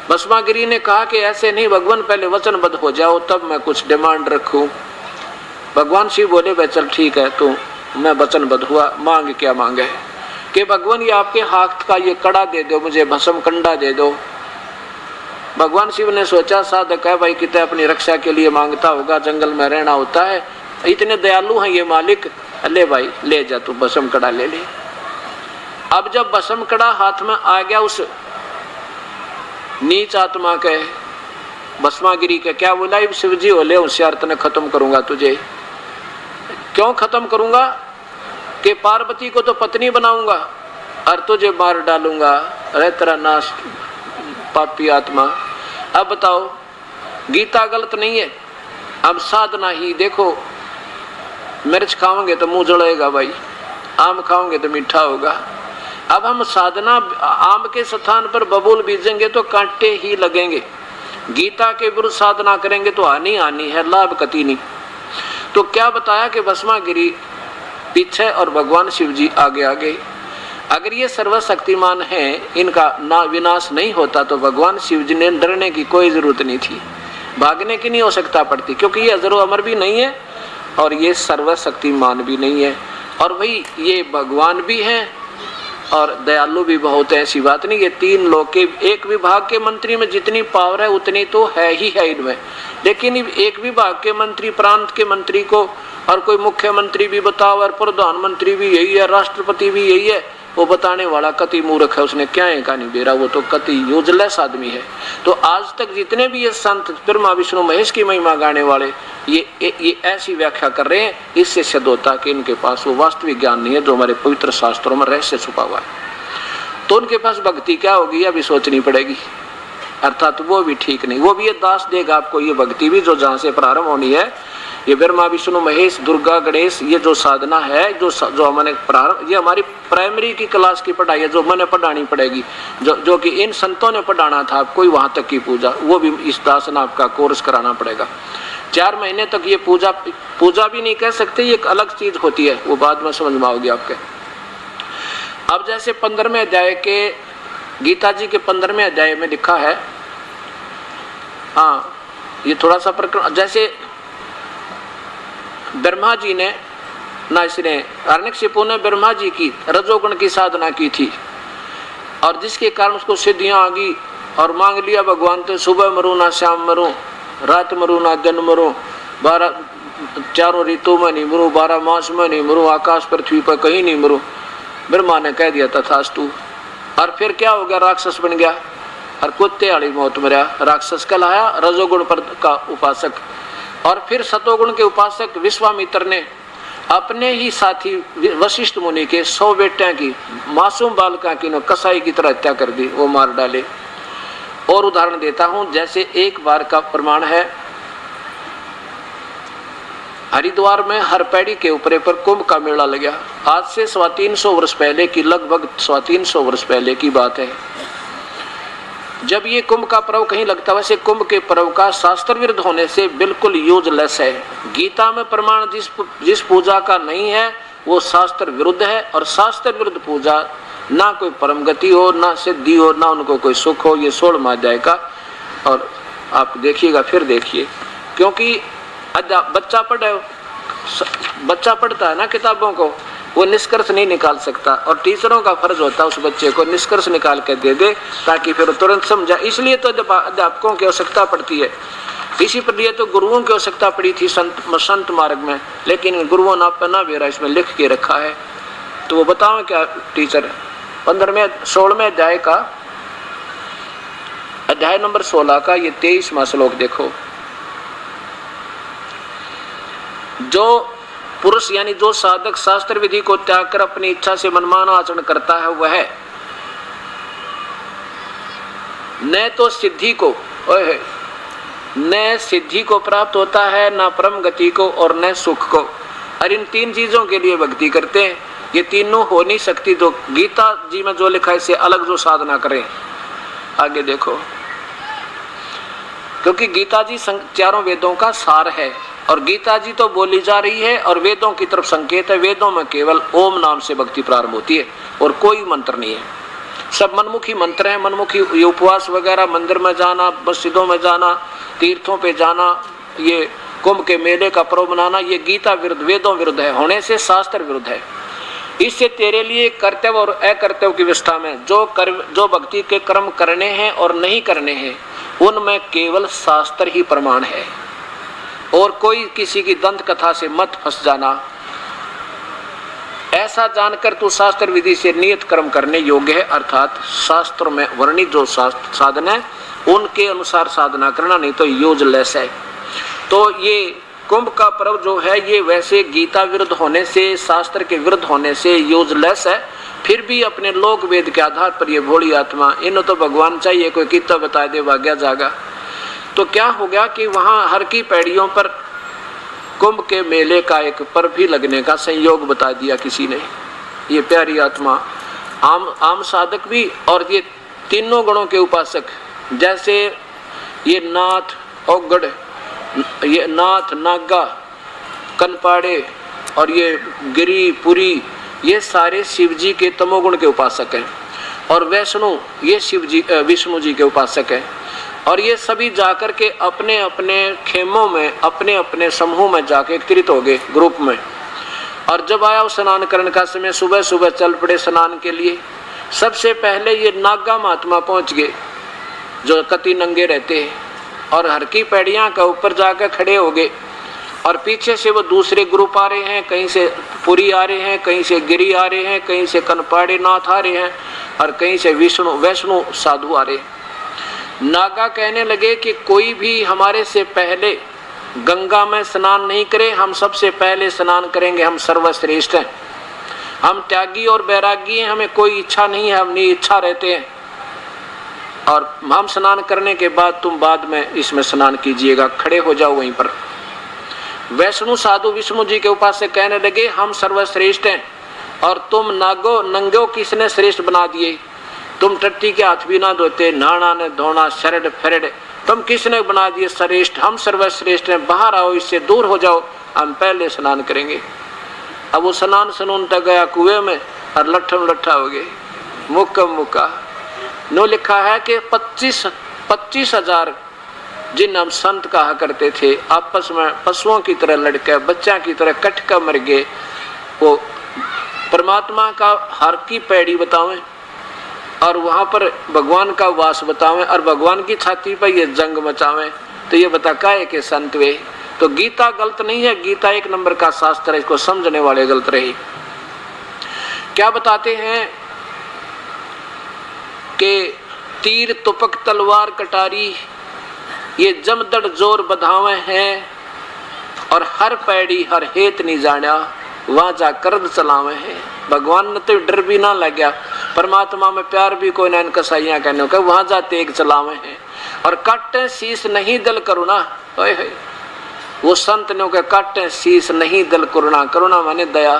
भस्मागिरी ने कहा कि ऐसे नहीं भगवान, पहले वचनबद्ध हो जाओ तब मैं कुछ डिमांड रखूं। भगवान शिव बोले भाई चल ठीक है, तू मैं वचनबद्ध हुआ, मांग क्या मांगे। कि भगवान ये आपके हाथ का ये कड़ा दे दो, मुझे भस्म कंडा दे दो। भगवान शिव ने सोचा साधक है भाई, कितने अपनी रक्षा के लिए मांगता होगा, जंगल में रहना होता है, इतने दयालु हैं ये मालिक, ले भाई ले जा तू भस्म कड़ा ले ले। अब जब भस्म कड़ा हाथ में आ गया उस नीच आत्मा के, भस्मागिरी के, क्या बोला शिव जी हो ले होशियार, तने खत्म करूंगा तुझे। क्यों खत्म करूंगा? कि पार्वती को तो पत्नी बनाऊंगा और तुझे मार डालूंगा, अरे तेरा नाश पापी आत्मा। अब बताओ गीता गलत नहीं है, अब साधना ही देखो। मिर्च खाओगे तो मुंह जलेगा भाई, आम खाओगे तो मीठा होगा। अब हम साधना आम के स्थान पर बबूल बीजेंगे तो कांटे ही लगेंगे, गीता के विरुद्ध साधना करेंगे तो हानि हानि है, लाभ कति नहीं। तो क्या बताया कि भस्मागिरी पीछे और भगवान शिव जी आगे आगे। अगर ये सर्वशक्तिमान हैं, इनका ना विनाश नहीं होता तो भगवान शिव जी ने डरने की कोई जरूरत नहीं थी, भागने की नहीं आवश्यकता पड़ती, क्योंकि ये अजर अमर भी नहीं है और ये सर्वशक्तिमान भी नहीं है, और भाई ये भगवान भी हैं और दयालु भी बहुत है। ऐसी बात नहीं, ये तीन लोग के एक विभाग के मंत्री में जितनी पावर है उतनी तो है ही है इनमें, लेकिन एक विभाग के मंत्री, प्रांत के मंत्री को और कोई मुख्यमंत्री भी बताओ और प्रधानमंत्री भी यही है, राष्ट्रपति भी यही है, वो बताने वाला कति मूर्ख है, उसने क्या है कहानी बेरा, वो तो कति यूजलेस आदमी है। तो आज तक जितने भी ये संत ब्रह्मा विष्णु महेश की महिमा गाने वाले ये ऐसी व्याख्या कर रहे हैं, इससे सिद्ध होता कि इनके पास वो वास्तविक ज्ञान नहीं है जो हमारे पवित्र शास्त्रों में रहस्य छुपा हुआ है। तो उनके पास भक्ति क्या होगी अभी सोचनी पड़ेगी, अर्थात वो भी ठीक नहीं, वो भी ये दास देगा आपको ये भक्ति भी जो जहाँ से प्रारंभ होनी है। ये ब्रह्मा विष्णु महेश दुर्गा गणेश ये जो साधना है, जो हमने प्रारंभ, ये हमारी प्राइमरी की क्लास की पढ़ाई है जो मैंने पढ़ानी पड़ेगी, जो कि इन संतों ने पढ़ाना था आपको, वहां तक की पूजा, वो भी इस दास ने आपका कोर्स कराना पड़ेगा। 4 महीने तक ये पूजा भी नहीं कह सकते, ये एक अलग चीज होती है, वो बाद में समझ में आओगी आपके। अब जैसे 15वें अध्याय के गीता जी के 15वें अध्याय में लिखा है, हाँ ये थोड़ा सा प्रकरण, जैसे ब्रह्मा जी ने ना, इसने हिरण्यकशिपु ने ब्रह्मा जी की रजोगुण की साधना की थी और जिसके कारण उसको सिद्धियां आ गई और मांग लिया भगवान तो सुबह मरूं ना शाम मरूं, रात मरूं ना दिन मरूं, 12 चारों ऋतु में नहीं मरूं, 12 मास में नहीं मरूं, आकाश पृथ्वी पर कहीं नहीं मरूं। ब्रह्मा ने कह दिया तथास्तु। और फिर क्या हो गया, राक्षस बन गया और कुत्ते वाली मौत मरा, राक्षस कहलाया, रजोगुण पर का उपासक। और फिर सतोगुण के उपासक विश्वामित्र ने अपने ही साथी वशिष्ठ मुनि के 100 बेटियां की, मासूम बालका की कसाई की तरह हत्या कर दी, वो मार डाले। और उदाहरण देता हूं, जैसे एक बार का प्रमाण है, हरिद्वार में हर पैड़ी के ऊपर पर कुंभ का मेला लगा, आज से 350 वर्ष पहले की, लगभग 350 वर्ष पहले की बात है। जब ये कुंभ का पर्व कहीं लगता है, वैसे कुंभ के पर्व का शास्त्र विरुद्ध होने से बिल्कुल यूजलेस है। गीता में प्रमाण जिस पूजा का नहीं है वो शास्त्र विरुद्ध है, और शास्त्र विरुद्ध पूजा ना कोई परम गति हो, ना सिद्धि हो, ना उनको कोई सुख हो। ये 16वां अध्याय का, और आप देखिएगा, फिर देखिए, क्योंकि बच्चा पढ़ता है ना किताबों को, वो निष्कर्ष नहीं निकाल सकता, और टीचरों का फर्ज होता है उस बच्चे को निष्कर्ष निकाल कर दे दे ताकि फिर तुरंत समझा। इसलिए तो अध्यापकों की आवश्यकता पड़ती है, इसी पर लिए तो गुरुओं की आवश्यकता पड़ी थी संत मार्ग में, लेकिन गुरुओं ने अपना वेरा इसमें लिख के रखा है। तो वो बताओ क्या टीचर 16वें अध्याय का, अध्याय नंबर 16 का ये 23वां श्लोक देखो। जो पुरुष यानी जो साधक शास्त्र विधि को त्याग कर अपनी इच्छा से मनमाना आचरण करता है, वह न तो सिद्धि को न सिद्धि को प्राप्त होता है, न परम गति को, और न सुख को। और इन 3 चीजों के लिए भक्ति करते हैं, ये तीनों हो नहीं सकती। तो गीता जी में जो लिखा है इससे अलग जो साधना करें, आगे देखो, क्योंकि गीता जी चारों वेदों का सार है, और गीता जी तो बोली जा रही है और वेदों की तरफ संकेत है। वेदों में केवल ओम नाम से भक्ति प्रारंभ होती है और कोई मंत्र नहीं है, सब मनमुखी मंत्र हैं। मनमुखी ये उपवास वगैरह, मंदिर में जाना, मस्जिदों में जाना, तीर्थों पे जाना, ये कुंभ के मेले का पर्व मनाना, ये गीता विरुद्ध, वेदों विरुद्ध है, होने से शास्त्र विरुद्ध है। इससे तेरे लिए कर्तव्य और अकर्तव्य की व्यवस्था में जो भक्ति के कर्म करने हैं और नहीं करने हैं उनमें केवल शास्त्र ही प्रमाण है, और कोई किसी की दंत कथा से मत फंस जाना। ऐसा जानकर तू शास्त्र विधि से नियत कर्म करने योग्य है, अर्थात शास्त्र में वर्णित जो साधन है उनके अनुसार साधना करना, नहीं तो यूजलेस है। तो ये कुंभ का पर्व जो है ये वैसे गीता विरुद्ध होने से, शास्त्र के विरुद्ध होने से यूजलेस है, फिर भी अपने लोक वेद के आधार पर ये भोली आत्मा, इन्हें तो भगवान चाहिए कोई कितना बता दे भाग्या जागा। तो क्या हो गया कि वहां हर की पैड़ियों पर कुंभ के मेले का एक पर्व भी लगने का संयोग बता दिया किसी ने। ये प्यारी आत्मा आम साधक भी और ये तीनों गुणों के उपासक, जैसे ये नाथ औगढ़, ये नाथ नागा कनपाड़े और ये गिरी पुरी, ये सारे शिव जी के तमोगुण के उपासक हैं, और वैष्णु ये शिव जी विष्णु जी के उपासक हैं। और ये सभी जाकर के अपने अपने खेमों में अपने अपने समूह में जाके एकत्रित हो गए ग्रुप में। और जब आया स्नान करने का समय, सुबह सुबह चल पड़े स्नान के लिए। सबसे पहले ये नागा महात्मा पहुंच गए जो कति नंगे रहते हैं, और हर की पैड़ियां का ऊपर जाकर खड़े हो गए, और पीछे से वो दूसरे ग्रुप आ रहे हैं, कहीं से पुरी आ रहे हैं, कहीं से गिरी आ रहे हैं, कहीं से कनपाड़े नाथ आ रहे हैं, और कहीं से वैष्णु साधु आ रहे हैं। नागा कहने लगे कि कोई भी हमारे से पहले गंगा में स्नान नहीं करे, हम सबसे पहले स्नान करेंगे, हम सर्वश्रेष्ठ हैं, हम त्यागी और बैरागी हैं, हमें कोई इच्छा नहीं है, हम निइच्छा रहते हैं, और हम स्नान करने के बाद तुम बाद में इसमें स्नान कीजिएगा, खड़े हो जाओ वहीं पर। वैष्णु साधु विष्णु जी के उपासक कहने लगे हम सर्वश्रेष्ठ हैं, और तुम नंगो किसने श्रेष्ठ बना दिए, तुम टट्टी के हाथ भी ना धोते, नहाना न धोना, शरड फेरड, तुम किसने बना दिए श्रेष्ठ, हम सर्वश्रेष्ठ हैं, बाहर आओ, इससे दूर हो जाओ, हम पहले स्नान करेंगे। अब वो स्नान सनून तक गया कुएं में और लट्ठम लट्ठा हो गए, मुक्का मुक्का। नो लिखा है कि 25,000 जिन हम संत कहा करते थे आपस में पशुओं की तरह लड़के बच्चा की तरह कट कर मर गए, वो परमात्मा का हर की पैड़ी बतावें और वहां पर भगवान का वास बतावें और भगवान की छाती पर ये जंग मचावें, तो ये बता काहे के संत वे। तो गीता गलत नहीं है, गीता एक नंबर का शास्त्र है, इसको समझने वाले गलत रहे। क्या बताते हैं कि तीर तुपक तलवार कटारी ये जमदड़ जोर बधावे हैं, और हर पैड़ी हर हेत नहीं जाना, वहां जा कर्द चलावे हैं। भगवान ने तो डर भी ना लग गया, परमात्मा में प्यार भी कोई ना, कसाइया कहने का वहां जा तेग चलावे हैं, और काटे शीश नहीं दल करुणा, वो संत ने कहा काटे शीश नहीं दल करुणा, करुणा माने दया,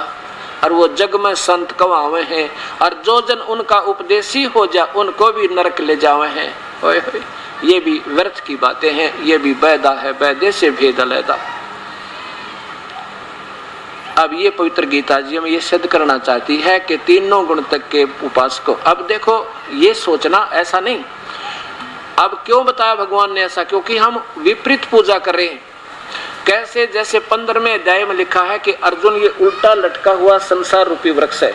और वो जग में संत कवावे हैं, और जो जन उनका उपदेशी हो जा उनको भी नरक ले जावे हैं। ओए होए, ये भी व्यर्थ की बातें हैं, ये भी बैदा है, बैदे से भेद अलैदा। अब ये पवित्र गीता जी में ये सिद्ध करना चाहती है कि तीनों गुण तक के उपासकों, अब देखो ये सोचना ऐसा नहीं, अब क्यों बताया भगवान ने ऐसा, क्योंकि हम विपरीत पूजा कर रहे हैं। कैसे, जैसे 15वें अध्याय में लिखा है कि अर्जुन ये उल्टा लटका हुआ संसार रूपी वृक्ष है,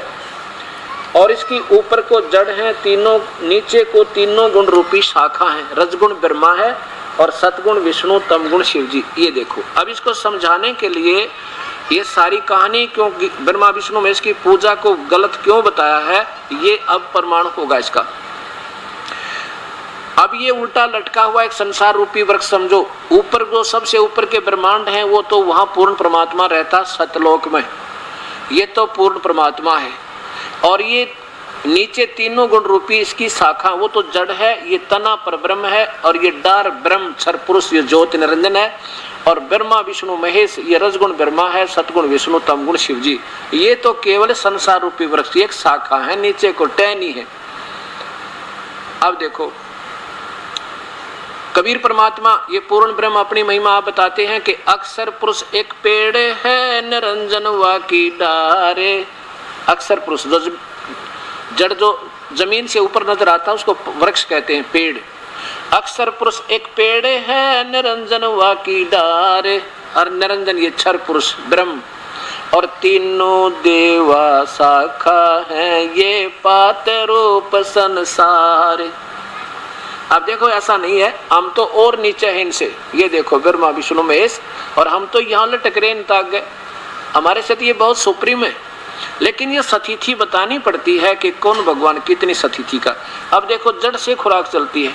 और इसकी ऊपर को जड़ है तीनों, नीचे को तीनों गुण रूपी शाखा है, रजगुण ब्रह्मा है और सतगुण विष्णु, तमगुण शिव जी। ये देखो, अब इसको समझाने के लिए ये सारी कहानी क्यों ब्रह्मा विष्णु में इसकी पूजा को गलत क्यों बताया है, ये अब प्रमाण होगा इसका। अब ये उल्टा लटका हुआ एक संसार रूपी वृक्ष समझो, ऊपर जो सबसे ऊपर के ब्रह्मांड हैं वो तो वहां पूर्ण परमात्मा रहता सतलोक में, ये तो पूर्ण परमात्मा है, और ये नीचे तीनों गुण रूपी इसकी शाखा वो तो जड़ है, ये तना पर ब्रह्म है, और ये डार ब्रह्म क्षर पुरुष ये ज्योति निरंजन है, और ब्रह्मा विष्णु महेश ये रजगुण ब्रह्मा है, सतगुण विष्णु, तमगुण शिव जी। ये तो केवल संसार रूपी वृक्ष एक शाखा है, नीचे को टहनी है। अब देखो कबीर परमात्मा ये पूर्ण ब्रह्म अपनी महिमा आप बताते हैं कि अक्षर पुरुष एक पेड़ है, निरंजन वाकी डारे। अक्षर पुरुष जो जड़ जो जमीन से ऊपर नजर आता है उसको वृक्ष कहते हैं, पेड़। अक्षर पुरुष एक पेड़ है, निरंजन वाकी डारे, और निरंजन ये क्षर पुरुष ब्रह्म, और तीनों देवा शाखा है, ये पात रूप संसार। अब देखो ऐसा नहीं है, हम तो और नीचे हैं इनसे, ये देखो ब्रह्मा विष्णु महेश, और हम तो यहाँ लटक रहे ताक गए, हमारे साथ ये बहुत सुप्रीम है। लेकिन ये सतिथि बतानी पड़ती है कि कौन भगवान कितनी सतिथि का। अब देखो जड़ से खुराक चलती है,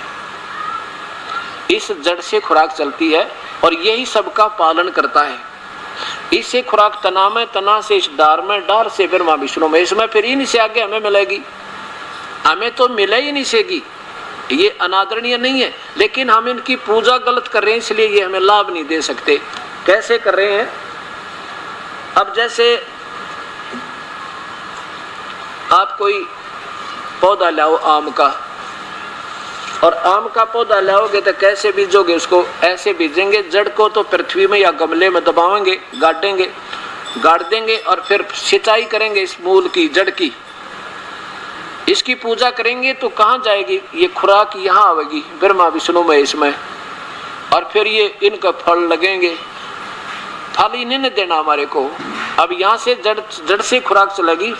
इस जड़ से खुराक चलती है और यही सबका पालन करता है। इससे खुराक तना में, तना से इस डार में, डार से ब्रह्मा विष्णु महेश में, फिर इनसे आगे हमें मिलेगी। हमें तो मिले ही नहीं सेगी, ये अनादरणीय नहीं है, लेकिन हम इनकी पूजा गलत कर रहे हैं, इसलिए ये हमें लाभ नहीं दे सकते। कैसे कर रहे हैं? अब जैसे आप कोई पौधा लाओ आम का, और आम का पौधा लाओगे तो कैसे बीजोगे उसको? ऐसे बीजेंगे, जड़ को तो पृथ्वी में या गमले में दबाएंगे, गाड़ेंगे, गाड़ देंगे और फिर सिंचाई करेंगे इस मूल की, जड़ की, इसकी पूजा करेंगे तो कहाँ जाएगी? ये खुराक यहाँ आएगी ब्रह्मा विष्णु महेश में, और फिर ये इनका फल लगेंगे। फल इन्हें ने देना हमारे को। अब यहाँ से जड़ से खुराक चलेगी,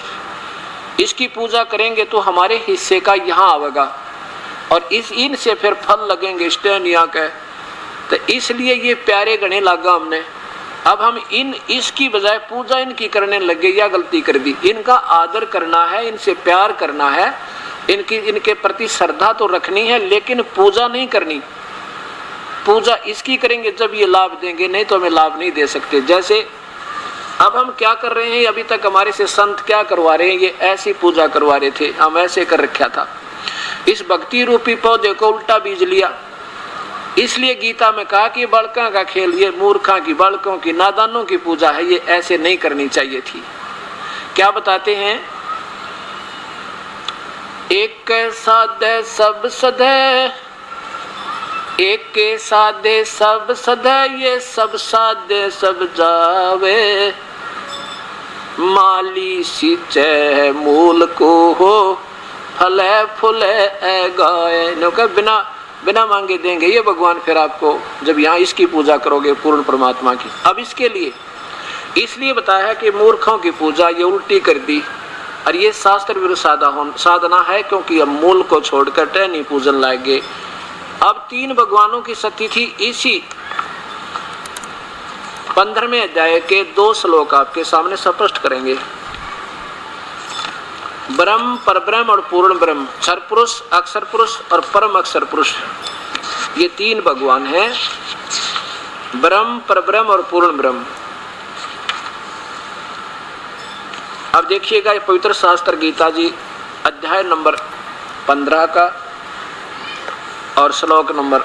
इसकी पूजा करेंगे तो हमारे हिस्से का यहाँ आवेगा, और इनसे फिर फल लगेंगे स्टेनिया के। तो इसलिए ये प्यारे गणे लगा हमने। अब हम इसकी बजाय पूजा इनकी करने लगे, या गलती कर दी। इनका आदर करना है, इनसे प्यार करना है, इनके प्रति श्रद्धा तो रखनी है, लेकिन पूजा नहीं करनी। पूजा इसकी करेंगे जब ये लाभ देंगे, नहीं तो हमें लाभ नहीं दे सकते। जैसे अब हम क्या कर रहे हैं, अभी तक हमारे से संत क्या करवा रहे हैं, ये ऐसी पूजा करवा रहे थे, हम ऐसे कर रखा था। इस भक्ति रूपी पौधे को उल्टा बीज लिया। इसलिए गीता में कहा कि बालकों का खेल, ये मूर्खों की, बालकों की, नादानों की पूजा है, ये ऐसे नहीं करनी चाहिए थी। क्या बताते हैं? एक साधे सब सधे, एक के साधे सब सधे, ये सब साधे सब जावे, माली सींचे मूल को हो, फले फूले गाए। बिना बिना मांगे देंगे ये भगवान फिर आपको, जब यहाँ इसकी पूजा करोगे पूर्ण परमात्मा की। अब इसके लिए इसलिए बताया है कि मूर्खों की पूजा ये उल्टी कर दी, और ये शास्त्र विरुद्ध साधना है, क्योंकि अब मूल को छोड़कर टहनी पूजन लाएंगे। अब 3 भगवानों की सतिथि इसी 15वें अध्याय के 2 श्लोक आपके सामने स्पष्ट करेंगे। ब्रह्म, परब्रह्म और पूर्ण ब्रह्म, क्षर पुरुष, अक्षर पुरुष और परम अक्षर पुरुष, ये 3 भगवान हैं। ब्रह्म, परब्रह्म और पूर्ण ब्रह्म। अब देखिएगा ये पवित्र शास्त्र गीता जी अध्याय नंबर 15 का और श्लोक नंबर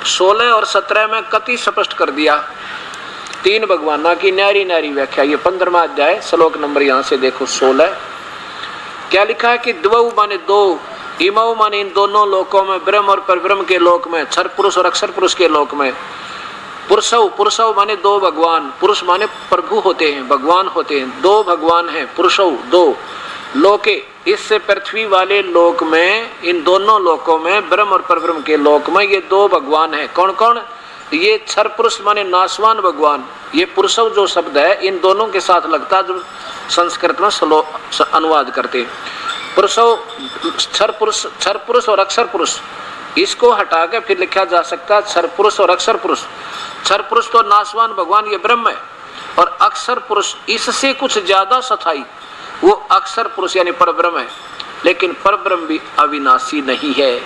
16 और 17 में कति स्पष्ट कर दिया 3 भगवाना की न्यारी न्यारी व्याख्या। ये 15वां अध्याय श्लोक नंबर यहाँ से देखो 16, क्या लिखा है कि द्वौ माने 2, इमौ माने इन दोनों लोकों में, ब्रह्म और परब्रह्म के लोक में, क्षर पुरुष और अक्षर पुरुष के लोक में, पुरुषौ, पुरुषौ माने 2 भगवान, पुरुष माने प्रभु होते हैं, भगवान होते हैं, 2 भगवान हैं, पुरुषौ 2 लोके, इससे पृथ्वी वाले लोक में, इन दोनों लोकों में, ब्रह्म और परब्रह्म के लोक में ये 2 भगवान हैं। कौन कौन? ये क्षर पुरुष माने नाशवान भगवान, ये पुरुषव जो शब्द है इन दोनों के साथ लगता है, जो संस्कृत में अनुवाद करते हैं। पुरुषव, क्षर पुरुष और अक्षर पुरुष, इसको हटा के फिर लिखा जा सकता है क्षर पुरुष और अक्षर पुरुष। क्षर पुरुष तो नाशवान भगवान ये ब्रह्म है, और अक्षर पुरुष इससे कुछ ज्यादा सथाई वो अक्षर पुरुष यानी परब्रह्म है, लेकिन परब्रह्म भी अविनाशी नहीं है।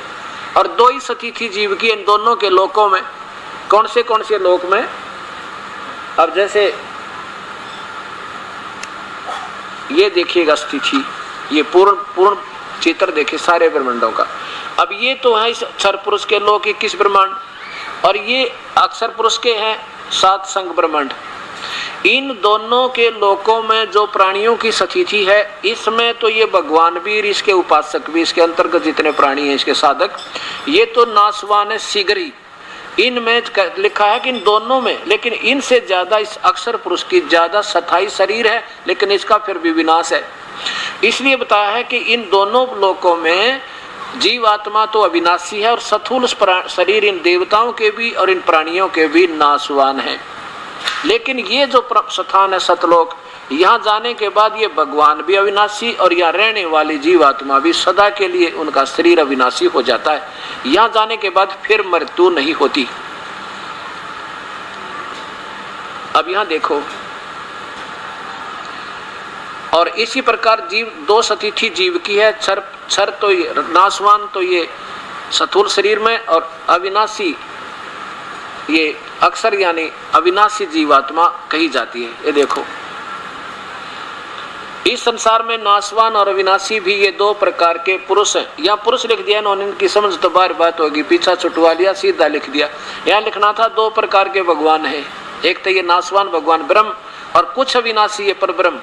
और 2 ही सतिथि जीव की इन दोनों के लोकों में। कौन से लोक में? अब जैसे ये देखिएगा स्थिति, ये पूर्ण चित्र देखिए सारे ब्रह्मांडों का। अब ये तो है क्षर पुरुष के लोक 21 ब्रह्मांड, और ये अक्षर पुरुष के हैं 7 संग ब्रह्मांड। इन दोनों के लोकों में जो प्राणियों की सतिथि है, इसमें तो ये भगवान भी, इसके उपासक भी, इसके अंतर्गत जितने प्राणी हैं, इसके साधक, ये तो नाशवान है शीघ्र ही। इनमें लिखा है कि इन दोनों में, लेकिन इनसे ज्यादा इस अक्षर पुरुष की ज्यादा सथाई शरीर है, लेकिन इसका फिर भी विनाश है। इसलिए बताया है कि इन दोनों लोकों में जीव आत्मा तो अविनाशी है, और स्थूल शरीर इन देवताओं के भी और इन प्राणियों के भी नाशवान है। लेकिन ये जो स्थान है सतलोक, यहाँ जाने के बाद ये भगवान भी अविनाशी और यहाँ रहने वाली जीवात्मा भी सदा के लिए उनका शरीर अविनाशी हो जाता है। यहाँ जाने के बाद फिर मृत्यु नहीं होती। अब यहाँ देखो, और इसी प्रकार जीव दो स्थिति जीव की है, क्षर तो ये नाशवान तो ये स्थूल शरीर में, और अविनाशी ये अक्सर यानी अविनाशी जीवात्मा कही जाती है। ये देखो, इस संसार में नाशवान और अविनाशी भी ये दो प्रकार के पुरुष हैं। यहाँ पुरुष लिख दिया इन्होंने, इनकी समझ तो बार बात होगी, पीछा छुटवा लिया, सीधा लिख दिया। यहाँ लिखना था दो प्रकार के भगवान है, एक तो ये नाशवान भगवान ब्रह्म और कुछ अविनाशी है पर ब्रह्म।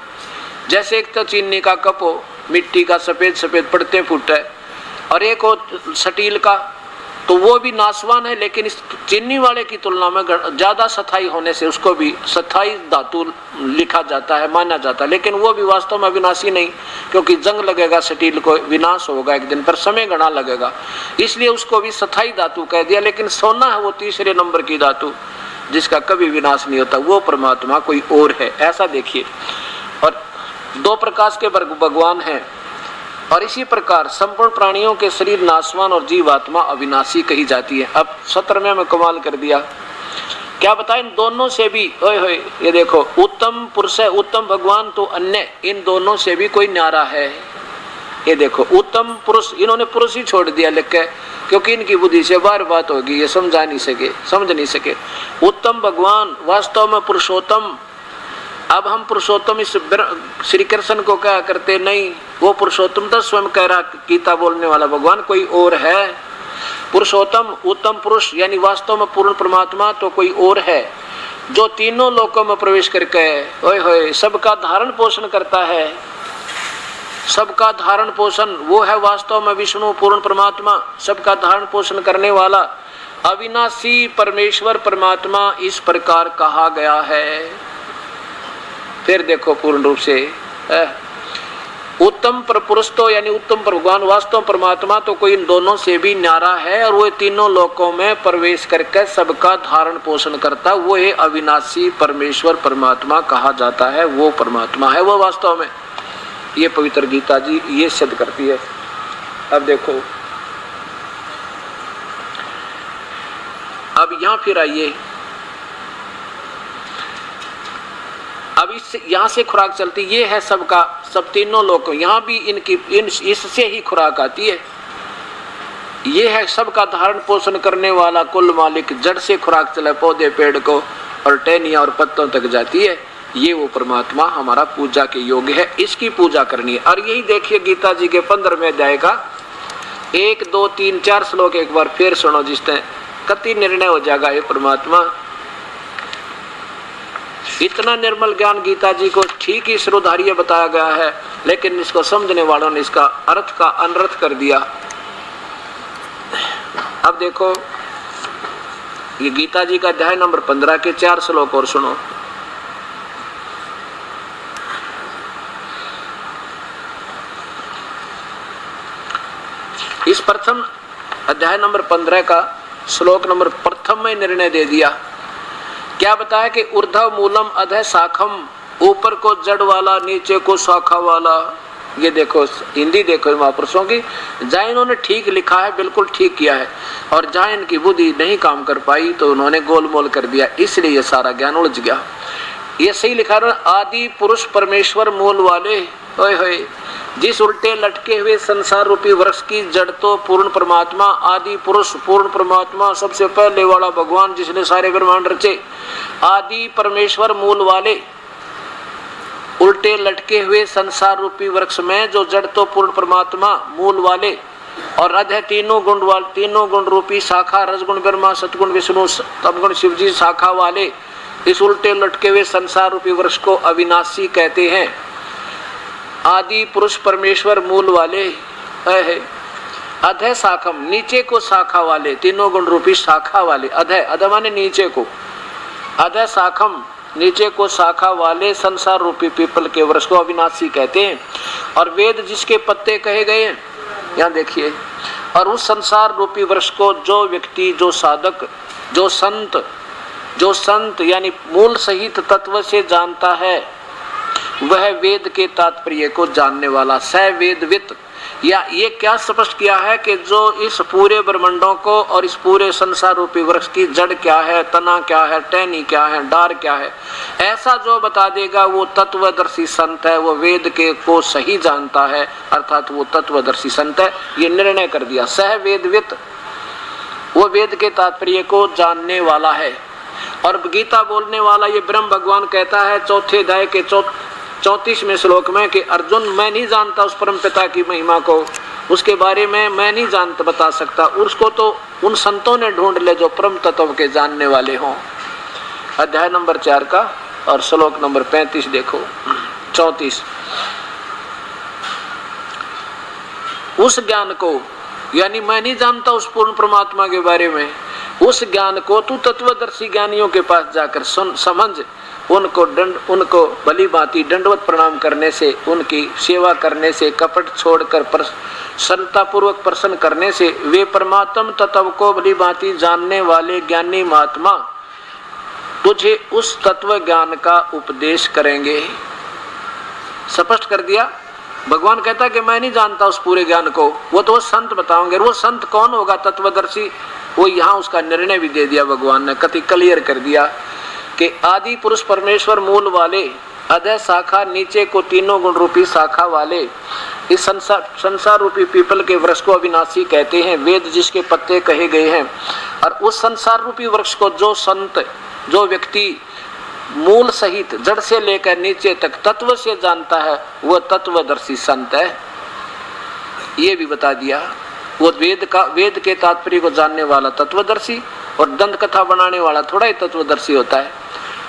जैसे एक तो चीनी का कप हो, मिट्टी का सफेद सफेद पड़ते फूट है, और एक हो स्टील का, तो वो भी नाशवान है, लेकिन इस चीनी वाले की तुलना में ज्यादा स्थायी होने से उसको भी स्थायी धातु लिखा जाता है, माना जाता है। लेकिन वो भी वास्तव में अविनाशी नहीं, क्योंकि जंग लगेगा स्टील को, विनाश होगा एक दिन पर, समय घना लगेगा, इसलिए उसको भी स्थायी धातु कह दिया। लेकिन सोना है वो तीसरे नंबर की धातु जिसका कभी विनाश नहीं होता, वो परमात्मा कोई और है, ऐसा देखिए। और दो प्रकार के भगवान हैं, और इसी प्रकार संपूर्ण प्राणियों के शरीर नाशवान और जीवात्मा अविनाशी कही जाती है। अब 17वें में कमाल कर दिया, क्या बताएं, इन दोनों से भी ओए होए, ये देखो, उत्तम पुरुष है, उत्तम भगवान तो अन्य, इन दोनों से भी कोई न्यारा है। ये देखो, उत्तम पुरुष, इन्होंने पुरुष ही छोड़ दिया लिख के, क्योंकि इनकी बुद्धि से बार बात होगी, ये समझ नहीं सके। उत्तम भगवान वास्तव में पुरुषोत्तम। अब हम पुरुषोत्तम इस श्री कृष्ण को क्या करते, नहीं, वो पुरुषोत्तम तो स्वयं कह रहा, गीता बोलने वाला भगवान कोई और है। पुरुषोत्तम, उत्तम पुरुष यानी वास्तव में पूर्ण परमात्मा तो कोई और है, जो तीनों लोकों में प्रवेश करके ओए होए सबका धारण पोषण करता है। सबका धारण पोषण वो है वास्तव में विष्णु पूर्ण परमात्मा, सबका धारण पोषण करने वाला अविनाशी परमेश्वर परमात्मा इस प्रकार कहा गया है। फिर देखो पूर्ण रूप से उत्तम पर पुरुष तो यानी उत्तम पर भगवान वास्तव परमात्मा तो कोई इन दोनों से भी न्यारा है, और वो तीनों लोकों में प्रवेश करके सबका धारण पोषण करता, वो है अविनाशी परमेश्वर परमात्मा कहा जाता है, वो परमात्मा है वो वास्तव में। ये पवित्र गीता जी ये सिद्ध करती है। अब देखो, अब यहां फिर आइए, अब इस यहाँ से खुराक चलती, ये है सबका सब तीनों लोग, यहाँ भी इनकी इससे ही खुराक आती है। ये है सबका धारण पोषण करने वाला कुल मालिक, जड़ से खुराक चले पौधे पेड़ को और टहनियाँ और पत्तों तक जाती है। ये वो परमात्मा हमारा पूजा के योग्य है, इसकी पूजा करनी है। और यही देखिए गीता जी के 15वें अध्याय का 1, 2, 3, 4 श्लोक एक बार फिर सुनो, जिससे कति निर्णय हो जाएगा। ये परमात्मा इतना निर्मल ज्ञान गीता जी को ठीक ही श्रोधार्य बताया गया है, लेकिन इसको समझने वालों ने इसका अर्थ का अनर्थ कर दिया। अब देखो, ये गीता जी का अध्याय नंबर 15 के 4 श्लोक और सुनो। इस प्रथम अध्याय नंबर 15 का श्लोक नंबर प्रथम में निर्णय दे दिया। क्या बताया कि ऊर्ध्व मूलम अधः शाखम, ऊपर को जड़ वाला नीचे को शाखा वाला। ये देखो हिंदी देखो महापुरुषों की, जहाँ इन्होंने ठीक लिखा है बिल्कुल ठीक किया है, और जहाँ इनकी बुद्धि नहीं काम कर पाई तो उन्होंने गोलमोल कर दिया, इसलिए ये सारा ज्ञान उलझ गया। ये सही लिखा है, आदि पुरुष परमेश्वर मूल वाले, ओए होए, जिस उल्टे लटके हुए संसार रूपी वृक्ष की जड़ तो पूर्ण परमात्मा, आदि पुरुष पूर्ण परमात्मा, सबसे पहले वाला भगवान जिसने सारे ब्रह्मांड रचे, आदि परमेश्वर मूल वाले, उल्टे लटके हुए संसार रूपी वृक्ष में जो जड़ तो पूर्ण परमात्मा मूल वाले, और अध तीनों गुण वाले, तीनों गुण रूपी शाखा, रजगुण ब्रह्मा, सतगुण विष्णु, तमगुण शिव जी शाखा वाले, इस उल्टे लटके हुए संसार रूपी वृक्ष को अविनाशी कहते हैं। आदि पुरुष परमेश्वर मूल वाले है, अधः शाखम, नीचे को शाखा वाले, तीनों गुण रूपी शाखा वाले, अधः अधः माने नीचे को, अधः शाखम नीचे को शाखा वाले संसार रूपी पीपल के वृक्ष को अविनाशी कहते हैं। और वेद जिसके पत्ते कहे गए हैं, यहाँ देखिए, और उस संसार रूपी वृक्ष को जो व्यक्ति, जो साधक, जो संत जो संत यानी मूल सहित तत्व से जानता है वह वेद के तात्पर्य को जानने वाला स वेदवित। या ये क्या स्पष्ट किया है कि जो इस पूरे ब्रह्मांडों को और इस पूरे संसार रूपी वृक्ष की जड़ क्या है, तना क्या है, टहनी क्या है, डार क्या है, ऐसा जो बता देगा वो तत्वदर्शी संत है, वो वेद के को सही जानता है, अर्थात वो तत्वदर्शी संत है। ये निर्णय कर दिया। सह वेदवित, वो वेद के तात्पर्य को जानने वाला है। और गीता बोलने वाला ये ब्रह्म भगवान कहता है चौथे अध्याय के 34वें श्लोक में कि अर्जुन, मैं नहीं जानता उस परम पिता की महिमा को, उसके बारे में मैं नहीं जानता, बता सकता, उसको तो उन संतों ने ढूंढ ले जो परम तत्व के जानने वाले हों। अध्याय नंबर 4 का और श्लोक नंबर 35 देखो, 34। उस ज्ञान को, यानी मैं नहीं जानता उस पूर्ण परमात्मा के बारे में, उस ज्ञान को तू तत्वदर्शी ज्ञानियों के पास जाकर सुन, समझ, उनको भली भांति दंडवत प्रणाम करने से, उनकी सेवा करने से, कपट छोड़कर सरलता पूर्वक प्रसन्न करने से वे परमात्म तत्व को भली भांति जानने वाले ज्ञानी महात्मा तुझे उस तत्व ज्ञान का उपदेश करेंगे। स्पष्ट कर दिया। भगवान कहता कि मैं नहीं जानता उस पूरे ज्ञान को, वो तो संत बताओगे। वो संत कौन होगा तत्वदर्शी, वो यहाँ उसका निर्णय भी दे दिया भगवान ने, कति क्लियर कर दिया कि आदि पुरुष परमेश्वर मूल वाले, अधः शाखा नीचे को तीनों गुण रूपी शाखा वाले, इस संसार रूपी पीपल के वृक्ष को अविनाशी कहते हैं, वेद जिसके पत्ते कहे गए हैं। और उस संसार रूपी वृक्ष को जो संत, जो व्यक्ति मूल सहित जड़ से लेकर नीचे तक तत्व से जानता है वह तत्वदर्शी संत है। ये भी बता दिया। वो वेद के तात्पर्य को जानने वाला तत्वदर्शी, और दंत कथा बनाने वाला थोड़ा ही तत्वदर्शी होता है।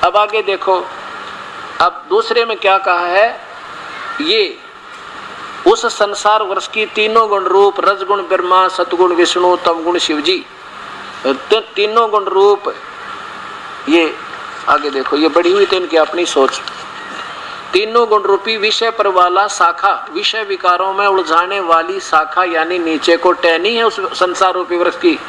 अब आगे देखो, अब दूसरे में क्या कहा है, ये उस संसार वर्ष की तीनों गुण रूप, रजगुण ब्रह्मा, सतगुण विष्णु, तमगुण शिवजी, तीनों गुण रूप, ये आगे देखो, ये बढ़ी हुई तो इनकी अपनी सोच। तीनों गुण रूपी विषय पर वाला शाखा, विषय विकारों में उलझाने वाली शाखा, यानी नीचे को टहनी है उस संसार रूपी वृक्ष की,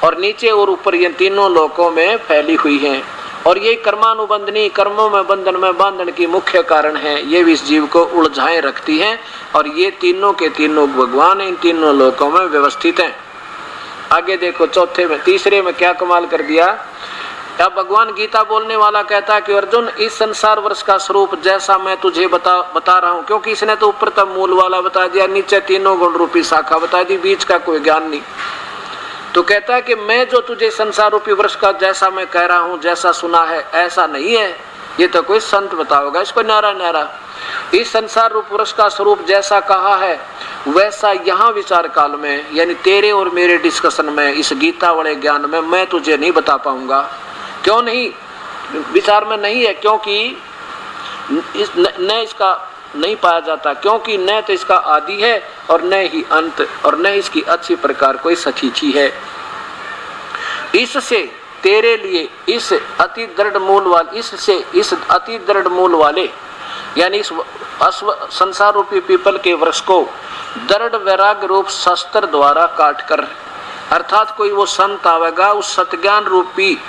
और नीचे और ऊपर ये तीनों लोकों में फैली हुई हैं। और ये कर्मानुबंधनी, कर्मों में बंधन में बांधन की मुख्य कारण है। ये भी इस जीव को उलझाए रखती हैं, और ये तीनों के तीनों भगवान इन तीनों लोकों में व्यवस्थित हैं। आगे देखो, तीसरे में क्या कमाल कर दिया। अब भगवान गीता बोलने वाला कहता है कि अर्जुन, इस संसार वर्ष का स्वरूप जैसा मैं तुझे बता रहा हूँ, क्योंकि इसने तो ऊपर तक मूल वाला बता दिया, नीचे तीनों गुण रूपी शाखा बता दी, बीच का कोई ज्ञान नहीं। तो कहता है कि मैं जो तुझे संसार रूपी वृक्ष का जैसा मैं कह रहा हूँ, जैसा सुना है, ऐसा नहीं है। ये तो कोई संत बताओगा इसको न्यारा न्यारा। इस संसार रूप वृक्ष का स्वरूप जैसा कहा है वैसा यहाँ विचार काल में, यानी तेरे और मेरे डिस्कशन में, इस गीता वाले ज्ञान में मैं तुझे नहीं बता पाऊंगा। क्यों नहीं? विचार में नहीं है, क्योंकि न इसका नहीं पाया जाता, क्योंकि न तो इसका आदि है और न ही अंत, और न इसकी अच्छी प्रकार कोई सचीची है। इससे तेरे लिए इस अति दृढ़ मूल वाले यानी इस संसार रूपी पीपल के वृक्ष को दृढ़ वैराग्य रूप शस्त्र द्वारा काट कर, अर्थात कोई वो संत आवेगा, उस सतज्ञान रूपी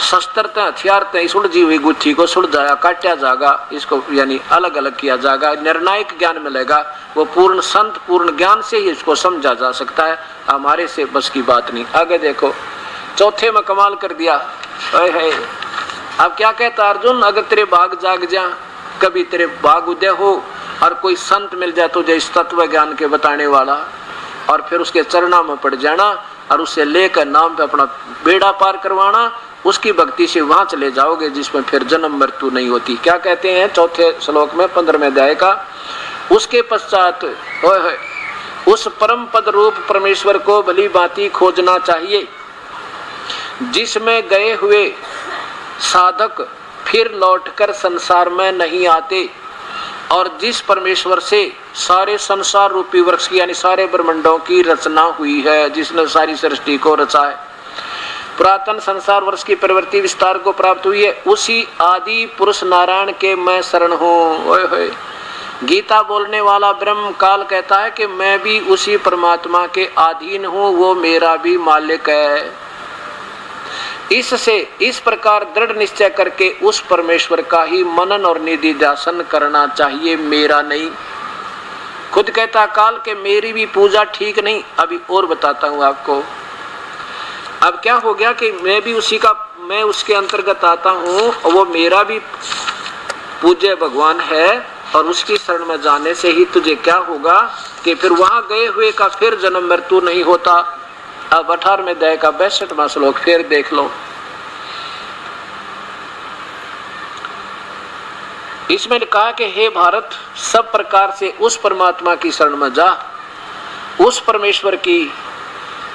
शस्त्र हथियार इस उलझी हुई गुत्थी को सुलझाया, काटा जाएगा, इसको यानी अलग अलग किया जाएगा, निर्णायक ज्ञान मिलेगा। वो पूर्ण संत पूर्ण ज्ञान से ही इसको समझा जा सकता है, हमारे से बस की बात नहीं। आगे देखो, चौथे में कमाल कर दिया है। अब क्या कहता अर्जुन, अगर तेरे भाग जाग जा, कभी तेरे भाग उदय हो और कोई संत मिल जाए तुझे इस तत्व ज्ञान के बताने वाला, और फिर उसके चरणों में पड़ जाना और उससे लेकर नाम पे अपना बेड़ा पार करवाना, उसकी भक्ति से वहां चले जाओगे जिसमें फिर जन्म मृत्यु नहीं होती। क्या कहते हैं चौथे श्लोक में 15वें अध्याय का, उसके पश्चात उस परम पद रूप परमेश्वर को भली भांति खोजना चाहिए, जिसमें गए हुए साधक फिर लौटकर संसार में नहीं आते, और जिस परमेश्वर से सारे संसार रूपी वृक्ष की यानी सारे ब्रह्मांडों की रचना हुई है, जिसने सारी सृष्टि को रचा है, पुरातन संसार वर्ष की प्रवृत्ति विस्तार को प्राप्त हुई है, उसी आदि पुरुष नारायण के मैं शरण हूँ। गीता बोलने वाला ब्रह्म काल कहता है कि मैं भी उसी परमात्मा के अधीन हूँ, वो मेरा भी मालिक है। इससे इस प्रकार दृढ़ निश्चय करके उस परमेश्वर का ही मनन और निधिध्यासन करना चाहिए, मेरा नहीं। खुद कहता काल के मेरी भी पूजा ठीक नहीं। अभी और बताता हूं आपको। अब क्या हो गया कि मैं उसके अंतर्गत आता हूं और वो मेरा भी पूज्य भगवान है, और उसकी शरण में जाने से ही तुझे क्या होगा कि फिर वहां गए हुए का फिर जन्म मृत्यु नहीं होता। अब 18वें अध्याय का 62वां श्लोक फिर देख लो। इसमें कहा कि हे भारत, सब प्रकार से उस परमात्मा की शरण में जा, उस परमेश्वर की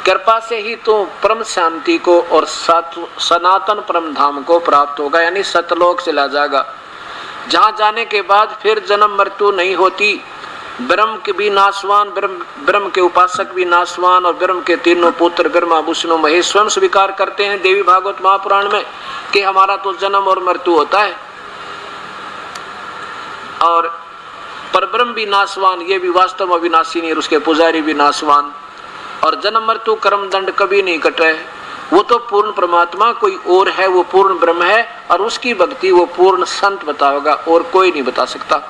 कृपा से ही तो परम शांति को और सनातन परम धाम को प्राप्त होगा, यानी सतलोक चला जाएगा, जहां जाने के बाद फिर जन्म मृत्यु नहीं होती। ब्रह्म के भी नाशवान, ब्रह्म के उपासक भी नाशवान, और ब्रह्म के तीनों पुत्र ब्रह्मा विष्णु महेश स्वयं स्वीकार करते हैं देवी भागवत महापुराण में कि हमारा तो जन्म और मृत्यु होता है। और परब्रह्म भी नाशवान, ये भी वास्तव में अविनाशी नहीं, और उसके पुजारी भी नाशवान, और जन्म मृत्यु कर्म दंड कभी नहीं कटे। वो तो पूर्ण परमात्मा कोई और है, वो पूर्ण ब्रह्म है, और उसकी भक्ति वो पूर्ण संत बताएगा, और कोई नहीं बता सकता।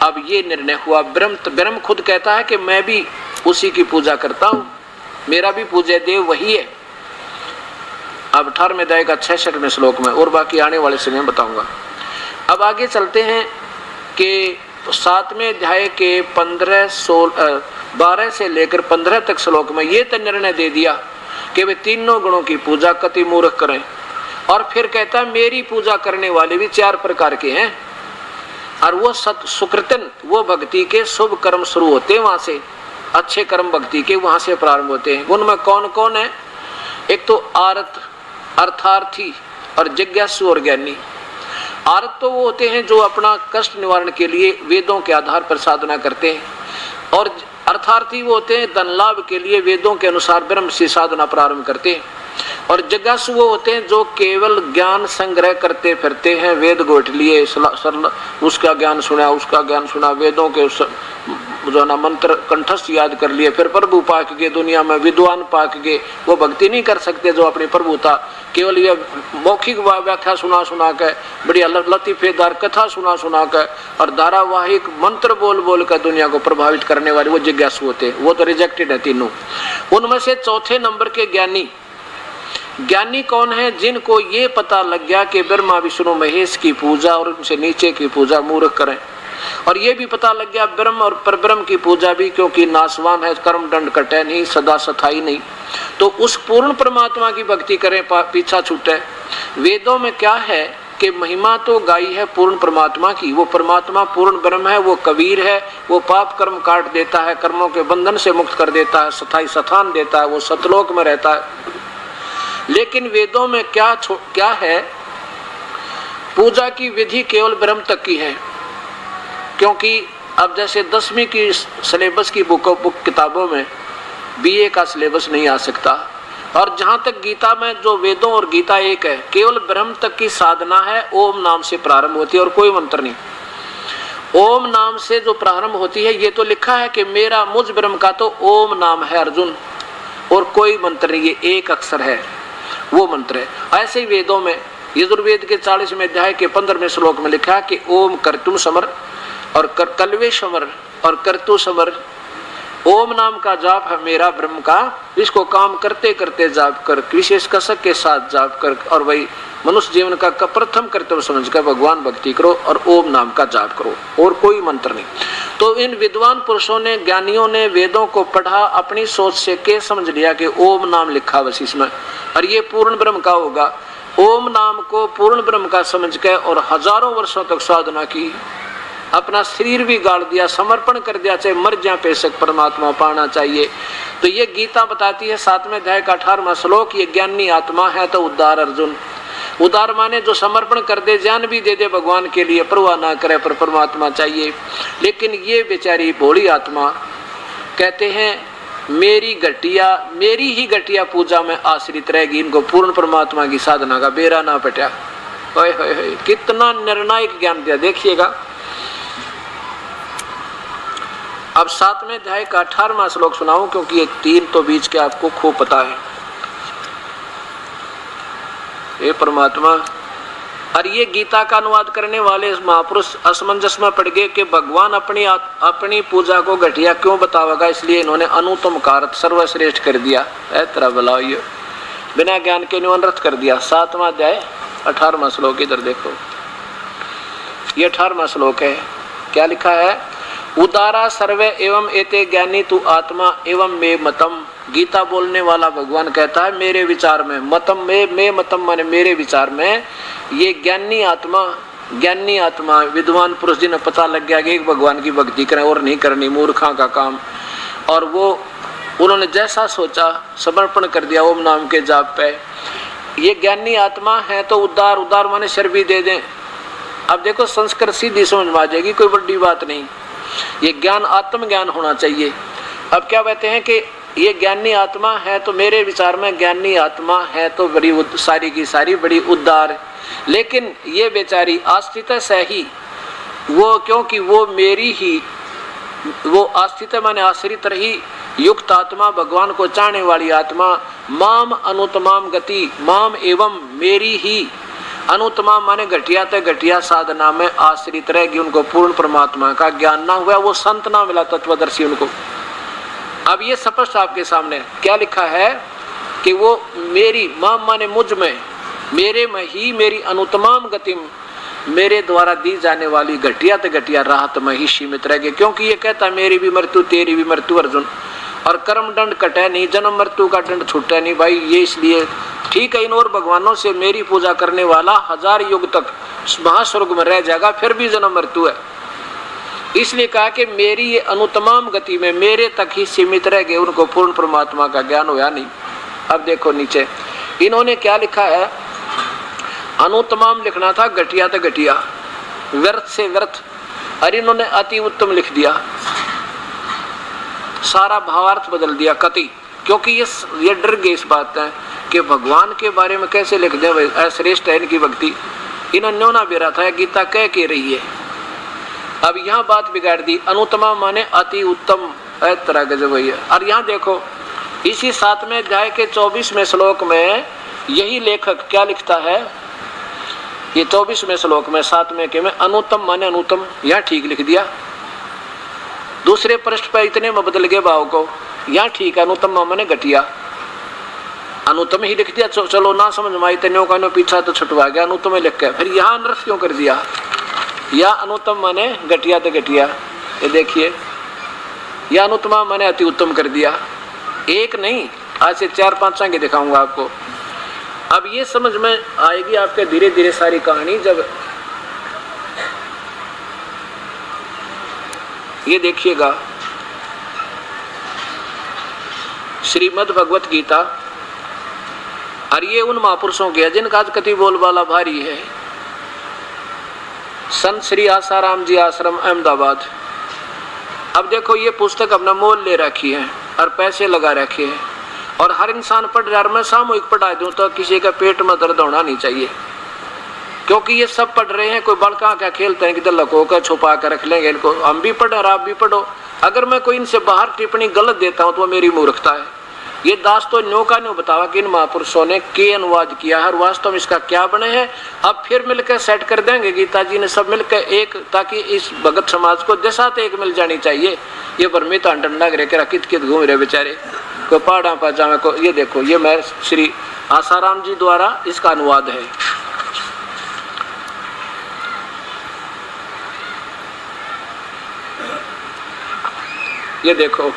अब ये निर्णय हुआ। ब्रह्म खुद कहता है कि मैं भी उसी की पूजा करता हूं, मेरा भी पूज्य देव वही है। अब 18वें अध्याय का 66वें श्लोक में, और बाकी आने वाले समय में बताऊंगा। अब आगे चलते हैं कि 7वें अध्याय के 12 से लेकर 15 तक श्लोक में ये तो निर्णय दे दिया कि वे तीनों गुणों की पूजा कति मूर्ख करें। और फिर कहता है मेरी पूजा करने वाले भी 4 प्रकार के हैं, और वो सुकृतन, वो भक्ति के शुभ कर्म शुरू होते हैं, वहां से अच्छे कर्म भक्ति के वहां से प्रारंभ होते हैं। उनमें कौन कौन है? एक तो आरत, अर्थार्थी, और जिज्ञासु और ज्ञानी। आरत तो वो होते हैं जो अपना कष्ट निवारण के लिए वेदों के आधार पर साधना करते हैं, और अर्थार्थी वो होते हैं धन लाभ के लिए वेदों के अनुसार ब्रह्म से साधना प्रारंभ करते हैं, और जिज्ञासु वो होते हैं जो केवल ज्ञान संग्रह करते फिरते हैं, वेद गोट लिए उसका ज्ञान सुना, उसका ज्ञान सुना, वेदों के जो ना मंत्र कंठस्थ याद कर लिए, फिर प्रभु पाक के दुनिया में विद्वान पाक के वो भक्ति नहीं कर सकते जो अपनी प्रभुता केवल ये मौखिक व्याख्या सुना के, बढ़िया लतीफेदार कथा सुना के, और धारावाहिक मंत्र बोल कर दुनिया को प्रभावित करने वाले वो जिज्ञासु होते हैं। वो तो रिजेक्टेड है तीनों। उनमें से चौथे नंबर के ज्ञानी कौन है? जिनको ये पता लग गया कि ब्रह्मा विष्णु महेश की पूजा और उनसे नीचे की पूजा मूर्ख करें, और ये भी पता लग गया ब्रह्म और परब्रह्म की पूजा भी क्योंकि नाशवान है, कर्म दंड कटे नहीं, सदा सथाई नहीं, तो उस पूर्ण परमात्मा की भक्ति करें, पीछा छूटे। वेदों में क्या है कि महिमा तो गाई है पूर्ण परमात्मा की। वो परमात्मा पूर्ण ब्रह्म है, वो कबीर है, वो पाप कर्म काट देता है, कर्मों के बंधन से मुक्त कर देता है, सथाई स्थान देता है, वो सतलोक में रहता है। लेकिन वेदों में क्या है? पूजा की विधि केवल ब्रह्म तक की है, क्योंकि अब जैसे 10वीं की सिलेबस की बुक किताबों में बीए का सिलेबस नहीं आ सकता, और जहां तक गीता में जो वेदों और गीता एक है, केवल ब्रह्म तक की साधना है, ओम नाम से प्रारंभ होती है और कोई मंत्र नहीं। ओम नाम से जो प्रारंभ होती है, ये तो लिखा है कि मेरा मुझ ब्रह्म का तो ओम नाम है अर्जुन, और कोई मंत्र नहीं, ये एक अक्षर है, वो मंत्र है। ऐसे ही वेदों में यजुर्वेद के 40वें अध्याय के 15वें श्लोक में लिखा है कि ओम कर्तुम समर, और कलवे समर, और कर्तु समर। ओम नाम का जाप है मेरा ब्रह्म का, इसको काम करते करते जाप कर, विशेष कसक के साथ जाप कर, और वही मनुष्य जीवन का प्रथम कर्तव्य समझकर भगवान भक्ति करो और ओम नाम का जाप करो, और कोई मंत्र नहीं। तो इन विद्वान पुरुषों ने, ज्ञानियों ने वेदों को पढ़ा, अपनी सोच से के समझ लिया कि ओम नाम लिखा बस इसमें, और ये पूर्ण ब्रह्म का होगा। ओम नाम को पूर्ण ब्रह्म का समझ के और हजारों वर्षों तक साधना की, अपना शरीर भी गाड़ दिया, समर्पण कर दिया, चाहे मर जाए पेशक परमात्मा पाना चाहिए। तो ये गीता बताती है 7वें अध्याय का 18वां श्लोक, ये ज्ञानी आत्मा है तो उद्धार अर्जुन। उदार माने जो समर्पण कर दे, जान भी दे दे भगवान के लिए, परवाह ना करे, पर परमात्मा चाहिए। लेकिन ये बेचारी भोली आत्मा कहते हैं मेरी ही घटिया पूजा में आश्रित रहेगी, इनको पूर्ण परमात्मा की साधना का बेरा ना पटा। कितना निर्णायक ज्ञान दिया, देखिएगा। अब 7वें अध्याय का 18वां श्लोक सुनाऊं, क्योंकि ये 3 तो बीच के आपको खूब पता है। हे परमात्मा। और ये गीता का अनुवाद करने वाले महापुरुष असमंजस में पड़ गए कि भगवान अपनी पूजा को घटिया क्यों बतावेगा, इसलिए इन्होंने अनुत्तम कारत सर्वश्रेष्ठ कर दिया। ऐ तरह बुलाओ, ये बिना ज्ञान के न्यूनरत कर दिया। 7वां अध्याय 18वां श्लोक, इधर देखो, ये 18वां श्लोक है। क्या लिखा है? उदारा सर्वे एवं एते ज्ञानी तू आत्मा एवं मे मतम। गीता बोलने वाला भगवान कहता है मेरे विचार में, मतम में मतम माने मेरे विचार में, ये ज्ञानी आत्मा विद्वान पुरुष जिन्हें पता लग गया कि एक भगवान की भक्ति करें और नहीं करनी, मूर्खा का काम, और वो उन्होंने जैसा सोचा समर्पण कर दिया ओम नाम के जाप पे, ये ज्ञानी आत्मा है। तो उदार माने शर भी दे दें। अब देखो संस्कृत सीधी समझ में आ जाएगी, कोई बड़ी बात नहीं। ये ज्ञान आत्मज्ञान होना चाहिए। अब क्या कहते हैं कि ये ज्ञानी आत्मा है, तो मेरे विचार में ज्ञानी आत्मा है तो बड़ी सारी की सारी बड़ी उदार, लेकिन ये बेचारी आस्थित से ही वो, क्योंकि वो मेरी ही, वो आस्थित माने आश्रित रही युक्त आत्मा, भगवान को चाहने वाली आत्मा, माम अनुतमाम गति, माम एवं मेरी ही, अनुतमा माने घटिया ते घटिया साधना में आश्रित रहेगी। उनको पूर्ण परमात्मा का ज्ञान ना हुआ, वो संत ना मिला तत्वदर्शी उनको। अब ये स्पष्ट आपके सामने क्या लिखा है कि वो मेरी, माम माने मुझ में, मेरे में ही, मेरी अनुतमाम गति, मेरे द्वारा दी जाने वाली घटिया ते घटिया राहत में ही सीमित रह गए। क्योंकि ये कहता मेरी भी मृत्यु तेरी भी मृत्यु अर्जुन, और कर्म दंड कटे नहीं, जन्म मृत्यु का दंड छूटे नहीं भाई। ये इसलिए ठीक है, इन और भगवानों से मेरी पूजा करने वाला 1000 युग तक महास्वर्ग में रह जाएगा, फिर भी जन्म मृत्यु है। इसलिए कहा कि मेरी ये अनुतमाम गति में मेरे तक ही सीमित रह गए, उनको पूर्ण परमात्मा का ज्ञान हुआ नहीं। अब देखो नीचे इन्होंने क्या लिखा है, अनुतमाम लिखना था घटिया तो घटिया, व्यर्थ से व्यर्थ, और इन्होंने अति उत्तम लिख दिया, सारा भावार्थ बदल दिया कति। क्योंकि ये डर गए इस बात है कि भगवान के बारे में कैसे लिख दे, श्रेष्ठ है इनकी भक्ति। इन्होंने न्योना बेरा था, गीता कह के रही है। अब यहाँ बात बिगाड़ दी, अनुतमा माने अति उत्तम, तरह गजब है। और यहाँ देखो इसी 7वें अध्याय के 24वें श्लोक में यही लेखक क्या लिखता है, ये 24वें श्लोक में 7वें के में अनुत्तम माने अनुत्तम, यहाँ ठीक लिख दिया। दूसरे पृष्ठ पर इतने में बदल गए भाव को, यहाँ ठीक है अनुत्तम माने घटिया, अनुत्तम ही लिख दिया। चलो ना समझ में आई तेनों का पीछा तो छुटवा गया, अनुत्तम लिख के फिर यहाँ अनर्थ क्यों कर दिया, या अनुत्तम माने घटिया तो घटिया। ये देखिए या अनुत्तमा माने अति उत्तम कर दिया। एक नहीं, आज से 4-5 आगे दिखाऊंगा आपको। अब ये समझ में आएगी आपके धीरे धीरे सारी कहानी। जब ये देखिएगा श्रीमद् भगवत गीता, और ये उन महापुरुषों के जिनका आज कति बोलबाला भारी है। संत श्री आसाराम जी आश्रम अहमदाबाद। अब देखो ये पुस्तक अपना मोल ले रखी है और पैसे लगा रखे हैं, और हर इंसान पढ़ रहा है। मैं सामूहिक पढ़ा दूं तो किसी का पेट में दर्द होना नहीं चाहिए, क्योंकि ये सब पढ़ रहे हैं। कोई बड़का क्या खेलते हैं कि लको कर छुपा कर रख लेंगे इनको, हम भी पढ़े और आप भी पढ़ो। अगर मैं कोई इनसे बाहर टिप्पणी गलत देता हूं तो मेरी मूर्खता है। ये दास तो न्यो का न्यो बतावा कि इन महापुरुषों ने के अनुवाद किया है और वास्तव में इसका क्या बने हैं। अब फिर मिलकर सेट कर देंगे, गीता जी ने सब मिलकर एक, ताकि इस भगत समाज को देसात एक मिल जानी चाहिए। ये परमित डंडा गिरे के कित कित घूम रहे बेचारे, कोई पहाड़ा पाजामे को। ये देखो ये मैं श्री आसाराम जी द्वारा इसका अनुवाद है। ये देखो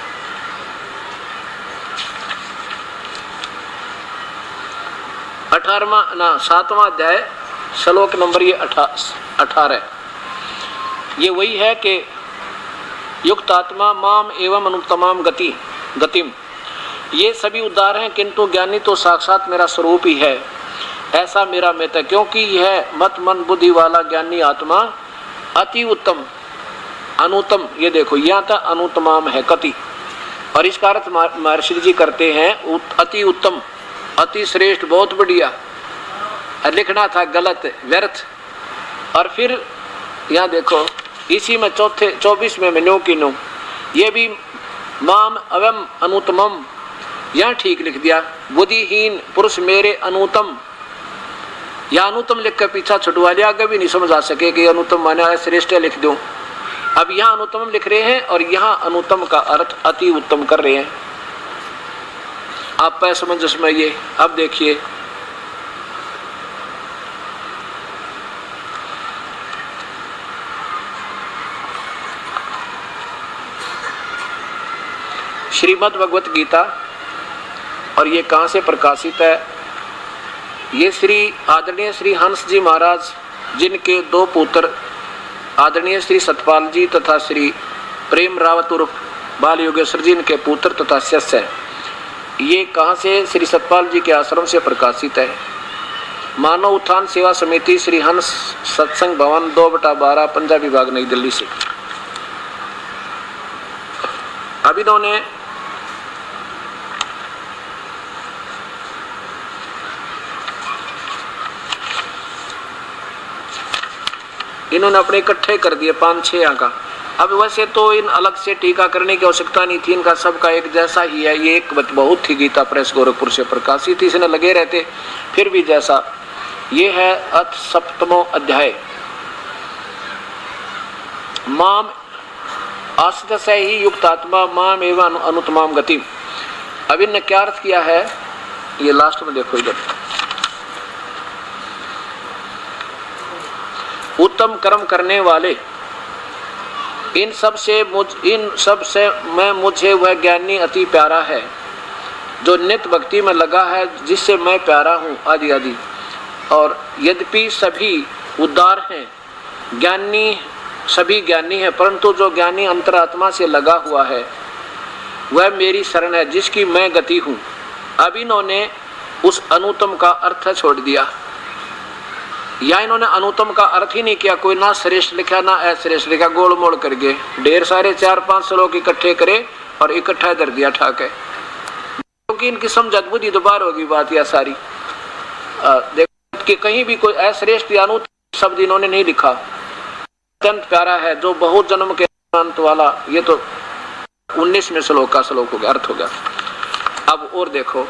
7वां अध्याय श्लोक नंबर ये 18। ये वही है कि युक्त आत्मा माम एवं अनुत्तमाम गतिम। ये सभी उद्धार हैं, किंतु ज्ञानी तो साक्षात मेरा स्वरूप ही है, ऐसा मेरा मत है। क्योंकि यह मत मन बुद्धि वाला ज्ञानी आत्मा अति उत्तम अनुत्तम, ये देखो यहाँ तक अनुत्तमाम है कति, और इसका अर्थ महर्षि जी करते हैं अति उत्तम, अति श्रेष्ठ, बहुत बढ़िया। लिखना था गलत, व्यर्थ। और फिर यहाँ देखो इसी में 24वें में नो की नो, ये भी माम एवं अनुत्तमम, यहाँ ठीक लिख दिया। बुद्धिहीन पुरुष मेरे अनुत्तम, या अनुत्तम लिख कर पीछा छुटवा लिया, आगे भी नहीं समझ आ सके कि अनुत्तम माना श्रेष्ठ लिख दूं। अब यहाँ अनुत्तम लिख रहे हैं और यहाँ अनुत्तम का अर्थ अति उत्तम कर रहे हैं। आप पे समंजस में ये अब देखिए, श्रीमद् भगवत गीता, और ये कहाँ से प्रकाशित है? ये श्री आदरणीय श्री हंस जी महाराज, जिनके दो पुत्र आदरणीय श्री सतपाल जी तथा श्री प्रेम रावत उर्फ बाल योगेश्वर जी, इनके पुत्र तथा शिष्य है। ये कहाँ से? श्री सतपाल जी के आश्रम से प्रकाशित है। मानव उत्थान सेवा समिति, श्री हंस सत्संग भवन, 2/12, पंजाब विभाग, नई दिल्ली से। अब इन्होंने अपने इकट्ठे कर दिए 5-6 का। अब वैसे तो इन अलग से टीका करने की आवश्यकता नहीं थी, इनका सबका एक जैसा ही है। ये एक बहुत ही गीता प्रेस गोरखपुर से प्रकाशित, इसने लगे रहते फिर भी जैसा। ये है अथ 7वां अध्याय, माम आस्थ से ही युक्त आत्मा माम एवं अनुत्तमाम गति। अब इनने क्या अर्थ किया है, ये लास्ट में देखो इधर, उत्तम कर्म करने वाले, इन सब से मैं मुझे वह ज्ञानी अति प्यारा है जो नित्य भक्ति में लगा है, जिससे मैं प्यारा हूँ, आदि आदि। और यद्यपि सभी उदार हैं, ज्ञानी सभी ज्ञानी है, परंतु जो ज्ञानी अंतरात्मा से लगा हुआ है वह मेरी शरण है, जिसकी मैं गति हूँ। अब इन्होंने उस अनुत्तम का अर्थ छोड़ दिया, या इन्होंने अनुत्तम का अर्थ ही नहीं किया। कोई ना श्रेष्ठ लिखा ना अश्रेष्ठ लिखा, गोल मोड़ करके ढेर सारे 4-5 श्लोक इकट्ठे करे और इकट्ठा कर दिया ठाके, क्योंकि इनकी समझ बुद्धि तो बाहर होगी बात यह सारी। देखो कि कहीं भी कोई अश्रेष्ठ या अनुत्तम शब्द इन्होंने नहीं लिखा। अत्यंत प्यारा है जो बहुत जन्म के अंत वाला, ये तो 19वें श्लोक का श्लोक हो गया, अर्थ हो गया। अब और देखो,